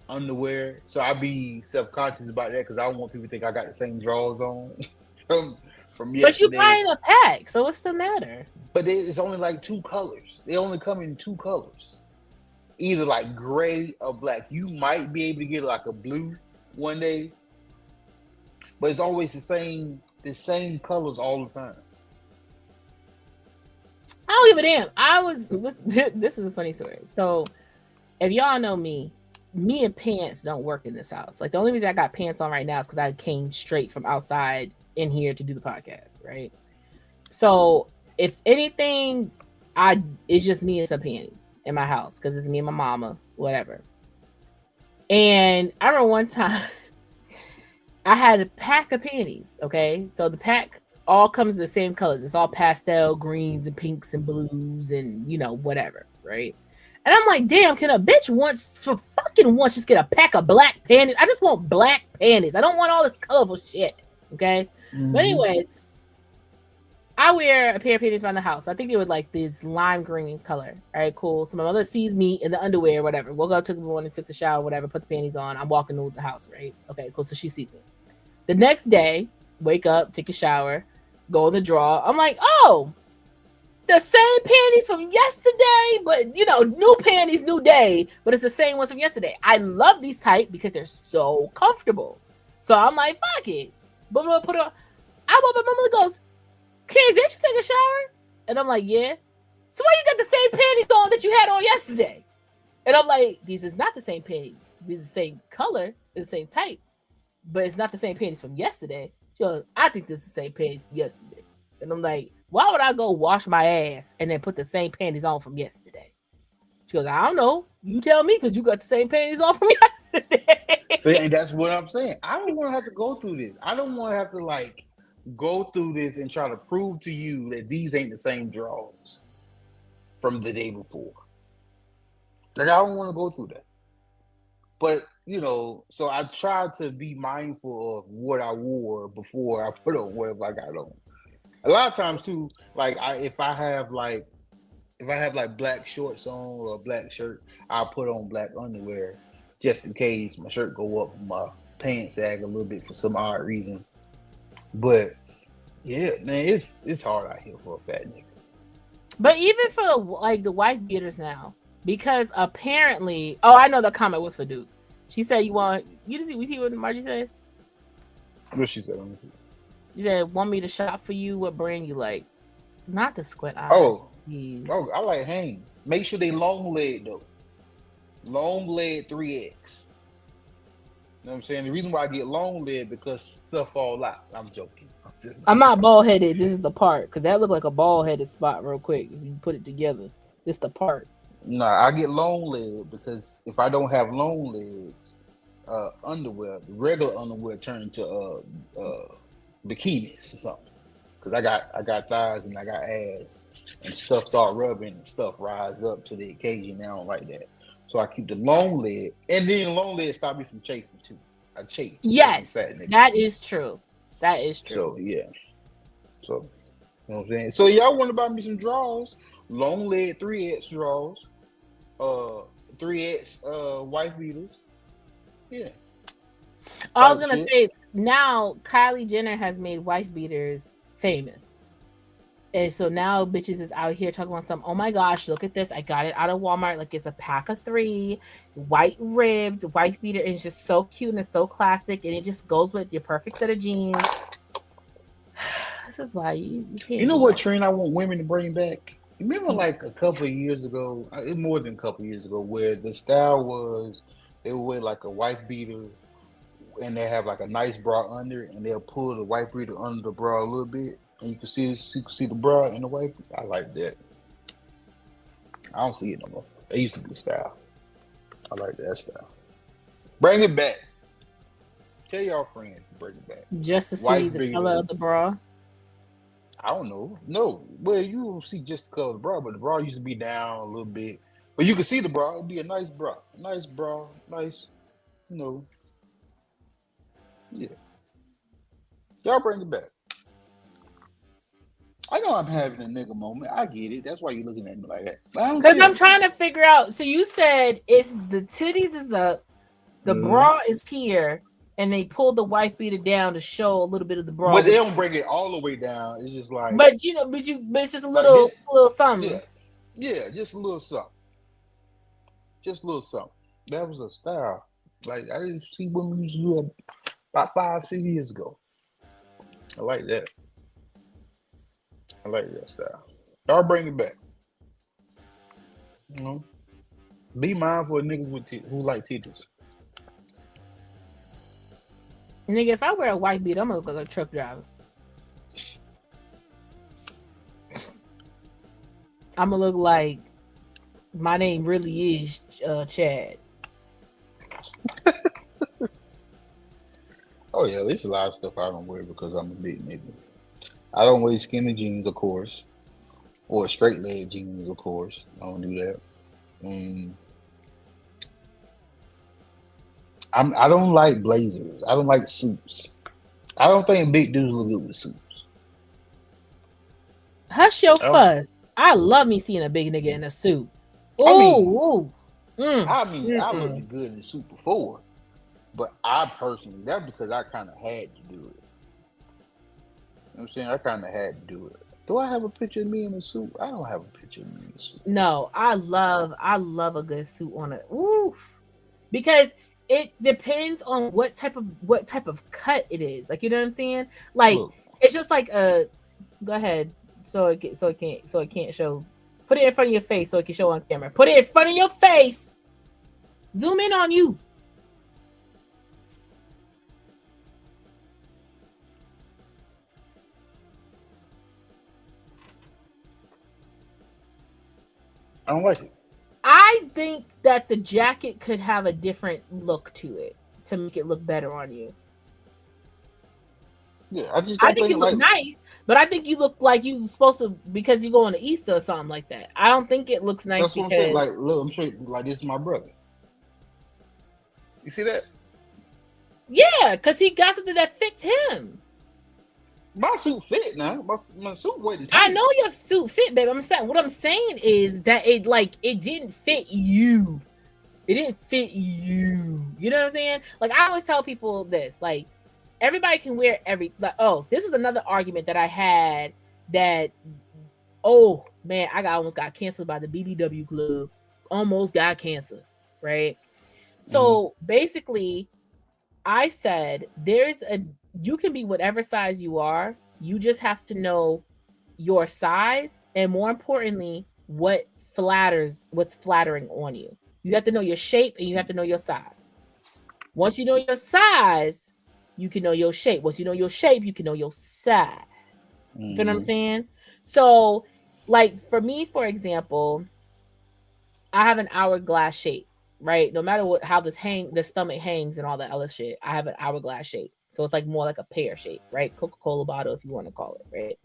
underwear, so I be self-conscious about that because I don't want people to think I got the same drawers on from yesterday. But you buying a pack, so what's the matter? But it's only like 2 colors. They only come in 2 colors, either like gray or black. You might be able to get like a blue one day, but it's always the same colors all the time. I don't give a damn. This is a funny story. So if y'all know me and pants don't work in this house. Like the only reason I got pants on right now is because I came straight from outside in here to do the podcast, right? So if anything it's just me and some panties in my house because it's me and my mama, whatever. And I remember one time I had a pack of panties. Okay, so the pack all comes in the same colors. It's all pastel greens and pinks and blues and whatever, right? And I'm like, damn, can a bitch for fucking once just get a pack of black panties? I just want black panties. I don't want all this colorful shit. Okay. But anyways, I wear a pair of panties around the house. I think they were like this lime green color. All right, cool. So my mother sees me in the underwear, whatever. Woke up, took the morning, took the shower, whatever, put the panties on. I'm walking through the house, right? Okay, cool. So she sees me. The next day, wake up, take a shower, go in the drawer. I'm like, oh, the same panties from yesterday, but new panties, new day, but it's the same ones from yesterday. I love these type because they're so comfortable. So I'm like, fuck it. But put on. I woke up, my mother goes, Kids, did you take a shower? And I'm like, yeah. So why you got the same panties on that you had on yesterday? And I'm like, these is not the same panties. These are the same color, the same type, but it's not the same panties from yesterday. She goes, I think this is the same panties from yesterday. And I'm like, why would I go wash my ass and then put the same panties on from yesterday? She goes, I don't know. You tell me because you got the same panties on from yesterday. See, and that's what I'm saying. I don't want to have to go through this. I don't want to have to go through this and try to prove to you that these ain't the same drawers from the day before. I don't want to go through that. But, so I tried to be mindful of what I wore before I put on whatever I got on. A lot of times too, if I have black shorts on or a black shirt, I'll put on black underwear just in case my shirt go up, my pants sag a little bit for some odd reason. But yeah, man, it's hard out here for a fat nigga. But even for the wife beaters now, because apparently, I know the comment was for Duke. She said, we see what Margie said? What she said? You said, want me to shop for you? What brand you like? Not the squint eyes. Oh, I like Hanes. Make sure they long leg though. Long leg 3X. You know what I'm saying? The reason why I get long leg because stuff fall out. I'm joking. I'm not bald headed. This is the part because that looked like a bald headed spot real quick. If you put it together, it's the part. Nah, I get long leg because if I don't have long legs, underwear, regular underwear turn into bikinis or something. Because I got thighs and I got ass and stuff start rubbing and stuff rise up to the occasion. I don't like that. So I keep the long leg, and then the long leg stop me from chafing too. I chafe. Yes, that is true. That is true. So yeah. So you know what I'm saying? So y'all want to buy me some drawers, long leg 3X drawers, 3X wife beaters. Yeah. I was gonna say now Kylie Jenner has made wife beaters famous. And so now bitches is out here talking about oh my gosh, look at this. I got it out of Walmart. Like it's a pack of 3, white ribbed, wife beater. It's just so cute and it's so classic. And it just goes with your perfect set of jeans. This is why you can't. You know what trend I want women to bring back? Remember a couple of years ago, more than a couple of years ago, where the style was they would wear a wife beater and they have a nice bra under it and they'll pull the wife beater under the bra a little bit. And you can see the bra and the wife. I like that. I don't see it no more. It used to be the style. I like that style. Bring it back. Tell y'all friends to bring it back. Just to see the color of the bra. I don't know. No. Well, you don't see just the color of the bra, but the bra used to be down a little bit. But you can see the bra. It'd be a nice bra. Nice, Yeah. Y'all bring it back. I know I'm having a nigga moment. I get it. That's why you're looking at me like that. Because I'm trying to figure out. So you said it's the titties is up, the bra is here, and they pull the wife beater down to show a little bit of the bra. But they don't bring it all the way down. It's just like. But it's just a little something. Yeah, just a little something. Just a little something. That was a style. I didn't see women used to do it about 5-6 years ago. I like that. I like that style. Y'all bring it back. Be mindful of niggas who like titties. Nigga, if I wear a white beat, I'm gonna look like a truck driver. I'm gonna look like my name really is Chad. Oh yeah, there's a lot of stuff I don't wear because I'm a big nigga. I don't wear skinny jeans, of course, or straight leg jeans, of course. I don't do that. Um, I don't like blazers. I don't like suits. I don't think big dudes look good with suits. Hush your I don't. fuss. I love me seeing a big nigga in a suit. I mean, Ooh, ooh. Mm, I mm-mm. looked good in the suit before, but I personally, that's because I kind of had to do it. You know what I'm saying? I kind of had to do it. Do I have a picture of me in a suit? I don't have a picture of me in a suit. No, I love a good suit on it. Ooh, because it depends on what type of cut it is. Like you know what I'm saying? Like Look, it's just like a go ahead. So it can't show. Put it in front of your face so it can show on camera. Put it in front of your face. Zoom in on you. I don't like it. I think that the jacket could have a different look to it to make it look better on you. Yeah, I just I don't think think you look like. nice, but I think you look like you supposed to because you go on the Easter or something like that. I don't think it looks nice That's what I'm saying. because Like, look, I'm sure. Like, this is my brother. You see that? yeah, because he got something that fits him. My suit fit now. My suit wasn't I tight. know your suit fit, babe. I'm saying what I'm saying is that it didn't fit you. It didn't fit you. You know what I'm saying? Like I always tell people this, like everybody can wear every like oh, this is another argument that I had that oh man, I got almost got canceled by the BBW club. Almost got canceled, right? Hmm. So basically, I said there's a you can be whatever size you are. You just have to know your size and more importantly, what's flattering on you. You have to know your shape and you have to know your size. Once you know your size, you can know your shape. Once you know your shape, you can know your size. You feel what I'm Hmm. saying? So, like for me, for example, I have an hourglass shape, right? No matter what, how the stomach hangs and all that other shit, I have an hourglass shape. So it's like more like a pear shape, right? Coca-Cola bottle, if you want to call it, right?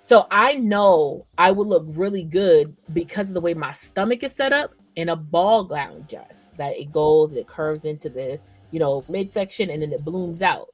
So I know I would look really good because of the way my stomach is set up in a ball gown dress that it goes and it curves into the, midsection and then it blooms out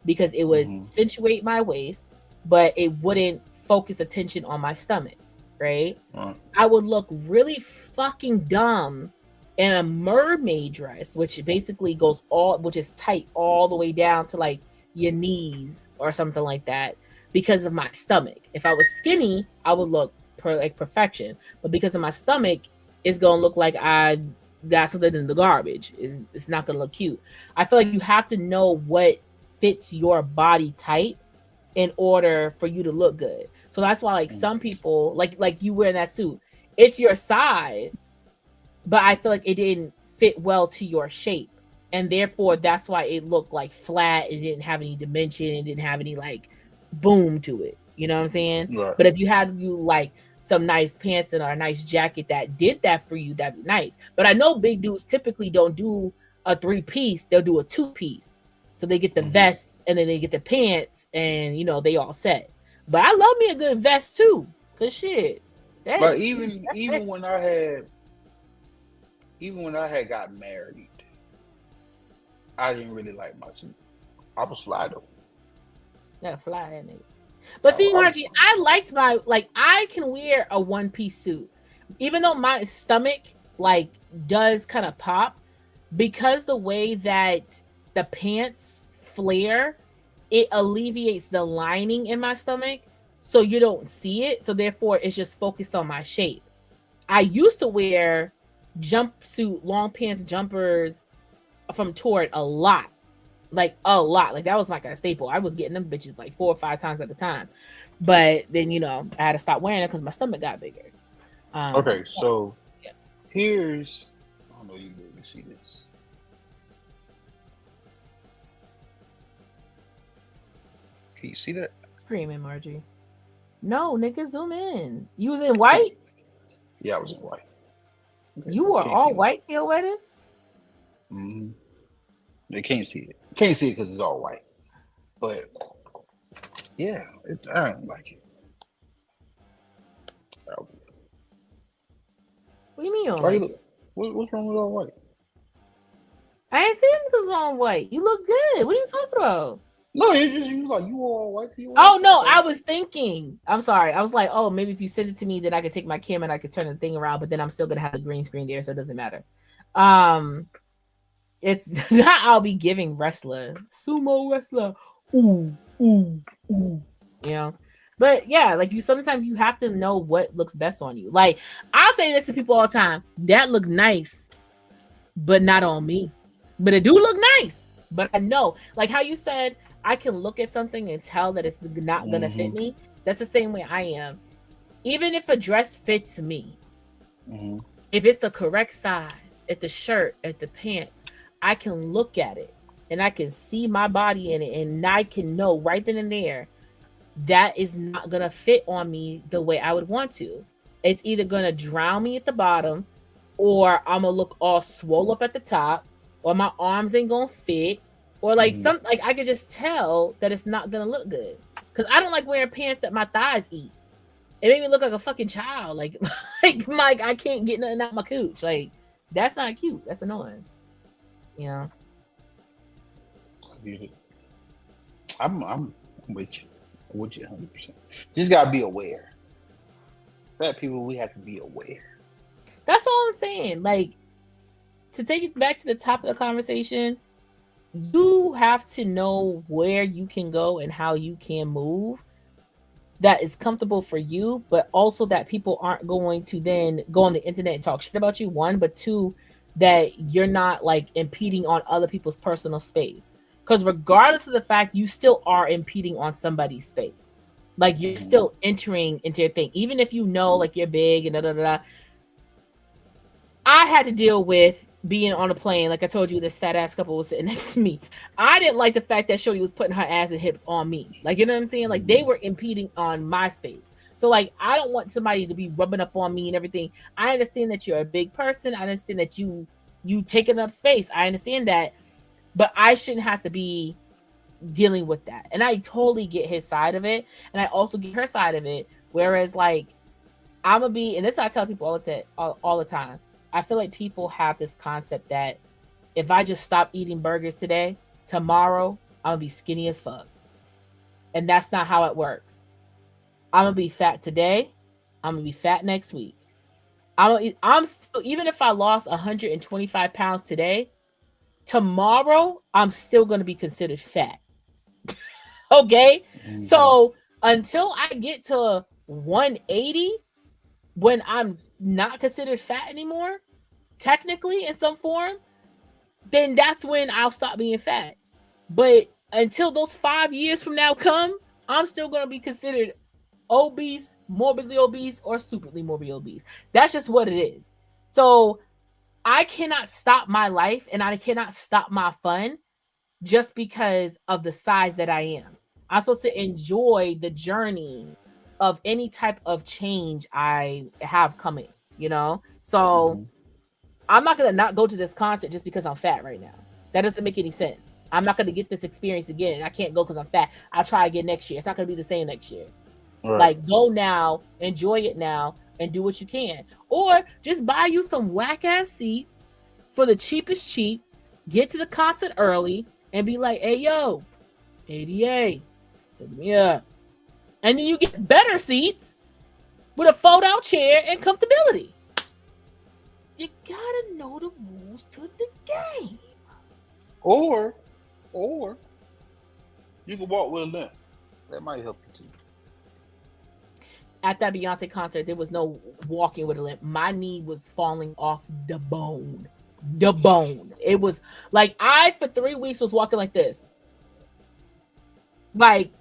because it would Hmm. accentuate my waist, but it wouldn't focus attention on my stomach, right? Right. I would look really fucking dumb in a mermaid dress, which basically which is tight all the way down to like your knees or something like that because of my stomach. If I was skinny, I would look like perfection, but because of my stomach, it's gonna look like I got something in the garbage. It's not gonna look cute. I feel like you have to know what fits your body type in order for you to look good. So that's why like some people like you wearing that suit, it's your size, but I feel like it didn't fit well to your shape. And therefore that's why it looked like flat. It didn't have any dimension, it didn't have any like boom to it. You know what I'm saying? Right. But if you had you like some nice pants and or a nice jacket that did that for you, that'd be nice. But I know big dudes typically don't do a three-piece, they'll do a two-piece. So they get the Hmm. vest and then they get the pants and they all set. But I love me a good vest too. Cause shit. Like, That's even sexy. when I had got married, I didn't really like my suit. I was fly though. Yeah, fly in it. But see, I was Margie, fly. I liked I can wear a one-piece suit. Even though my stomach like does kind of pop, because the way that the pants flare, it alleviates the lining in my stomach. So you don't see it. So therefore it's just focused on my shape. I used to wear jumpsuit, long pants, jumpers from Torrid a lot. Like a lot. Like that was like a staple. I was getting them bitches like 4 or 5 times at a time. But then, I had to stop wearing it because my stomach got bigger. Okay, so Yeah. here's. I don't know you be able to see this. Can you see that? Screaming, Margie. No, nigga, zoom in. You was in white? Yeah, I was in white. You were Can't see all it. white to your wedding? Mm-hmm. They can't see it. Can't see it because it's all white. But yeah, I don't like it. What do you mean you don't Why you like look? it? What's wrong with all white? I ain't seen anything wrong with white. You look good. What are you talking about? No, it just you like you all white to your wedding. Oh no, I was thinking. I'm sorry. I was like, oh, maybe if you send it to me, then I could take my camera and I could turn the thing around, but then I'm still gonna have the green screen there, so it doesn't matter. It's not I'll be giving wrestler, sumo wrestler. Ooh, ooh, ooh. You know? But yeah, like you sometimes you have to know what looks best on you. Like I'll say this to people all the time. That look nice, but not on me. But it do look nice. But I know, like how you said, I can look at something and tell that it's not gonna fit me. That's the same way I am. Even if a dress fits me, if it's the correct size, if the shirt, if the pants, I can look at it and I can see my body in it, and I can know right then and there that is not gonna fit on me the way I would want to. It's either gonna drown me at the bottom, or I'm gonna look all swole up at the top, or my arms ain't gonna fit, or like I could just tell that it's not gonna look good. Cause I don't like wearing pants that my thighs eat. It made me look like a fucking child. Like I can't get nothing out my cooch. Like that's not cute. That's annoying. You know. I'm with you. With you 100%. Just gotta be aware. Fat people, we have to be aware. That's all I'm saying. Like, to take it back to the top of the conversation, you have to know where you can go and how you can move that is comfortable for you, but also that people aren't going to then go on the internet and talk shit about you, one, but two, that you're not like impeding on other people's personal space. Because regardless of the fact, you still are impeding on somebody's space. Like you're still entering into your thing, even if you know like you're big and da da da. I had to deal with being on a plane. Like I told you, this fat ass couple was sitting next to me. I didn't like the fact that Shorty was putting her ass and hips on me. Like, you know what I'm saying? Like they were impeding on my space. So like, I don't want somebody to be rubbing up on me and everything. I understand that you're a big person. I understand that you taking up space. I understand that, but I shouldn't have to be dealing with that. And I totally get his side of it, and I also get her side of it. Whereas like, I'm gonna be, and this I tell people all the time. I feel like people have this concept that if I just stop eating burgers today, tomorrow I'm gonna be skinny as fuck. And that's not how it works. I'm gonna be fat today, I'm gonna be fat next week. I'm still, even if I lost 125 pounds today, tomorrow I'm still gonna be considered fat. Okay? So until I get to 180, when I'm not considered fat anymore, technically in some form, then that's when I'll stop being fat. But until those 5 years from now come, I'm still going to be considered obese, morbidly obese, or stupidly morbidly obese. That's just what it is. So I cannot stop my life and I cannot stop my fun just because of the size that I am. I'm supposed to enjoy the journey of any type of change I have coming, you know? So I'm not gonna not go to this concert just because I'm fat right now. That doesn't make any sense. I'm not gonna get this experience again. I can't go because I'm fat. I'll try again next year. It's not gonna be the same next year. Right. Like go now, enjoy it now, and do what you can. Or just buy you some whack ass seats for the cheapest cheap, get to the concert early, and be like, hey yo, ADA, hit me up. And then you get better seats with a fold-out chair and comfortability. You gotta know the rules to the game. Or you can walk with a limp. That might help you too. At that Beyonce concert, there was no walking with a limp. My knee was falling off the bone. The bone. It was like I, for 3 weeks, was walking like this. Like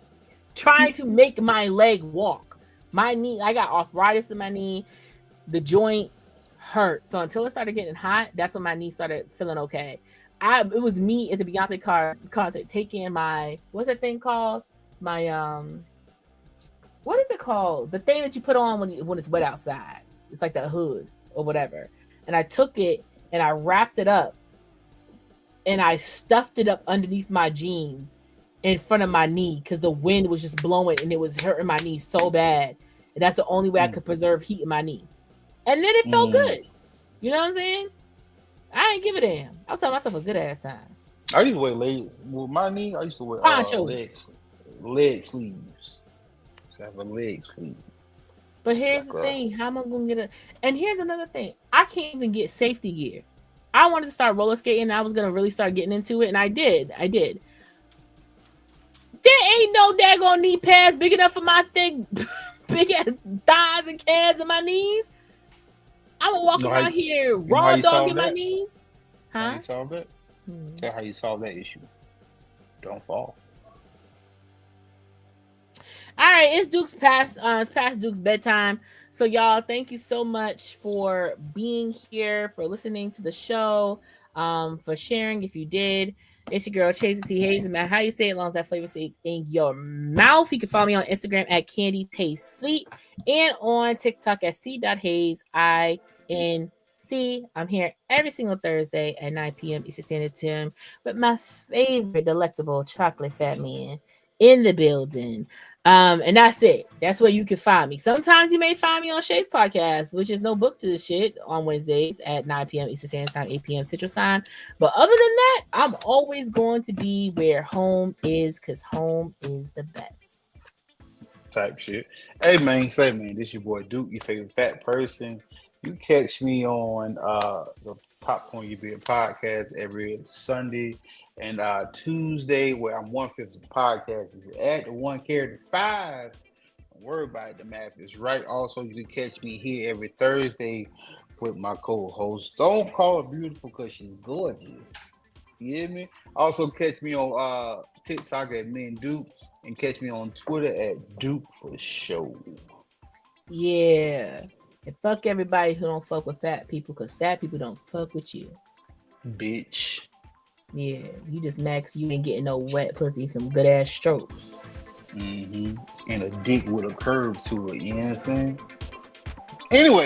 trying to make my leg walk. My knee, I got arthritis in my knee. The joint hurt. So until it started getting hot, that's when my knee started feeling okay. It was me at the Beyonce concert taking my, what's that thing called? My what is it called? The thing that you put on when it's wet outside. It's like the hood or whatever. And I took it and I wrapped it up and I stuffed it up underneath my jeans in front of my knee because the wind was just blowing and it was hurting my knee so bad. And that's the only way I could preserve heat in my knee. And then it felt good. You know what I'm saying? I ain't give a damn. I was telling myself a good ass time. I used to wear with my knee. I used to wear leg sleeves. So I have a leg sleeve. But here's the thing: how am I gonna get it? And here's another thing: I can't even get safety gear. I wanted to start roller skating. And I was gonna really start getting into it, and I did. There ain't no daggone knee pads big enough for my thick, big ass thighs and calves and my knees. I'm gonna walk around here raw dogging my knees. How you solve that? Tell how you solve that issue. Don't fall. All right, it's past Duke's bedtime. So y'all, thank you so much for being here, for listening to the show, for sharing if you did. It's your girl Chasey C. Hayes, and how you say it, as long as that flavor stays in your mouth. You can follow me on Instagram at Candy Taste Sweet and on TikTok at c.hayes INC. I'm here every single Thursday at 9 p.m. Eastern Standard Time with my favorite delectable chocolate fat man in the building. And that's it. That's where you can find me. Sometimes you may find me on Shay's podcast, which is no book to the shit, on Wednesdays at 9 p.m. Eastern Standard Time, 8 p.m. Central Time. But other than that, I'm always going to be where home is, because home is the best. Type shit. Hey man, this your boy Duke, your favorite fat person. You catch me on the Popcorn You Beer podcast every Sunday and Tuesday, where I'm 1/5 of the podcast. If you add the 1 carry to 5, don't worry about it. The math is right. Also, you can catch me here every Thursday with my co-host. Don't call her beautiful because she's gorgeous. You hear me? Also, catch me on TikTok at Me and Duke, and catch me on Twitter at Duke for Show. Yeah. And fuck everybody who don't fuck with fat people, because fat people don't fuck with you. Bitch. Yeah, you just max, you ain't getting no wet pussy, some good ass strokes. And a dick with a curve to it, you understand? Anyway.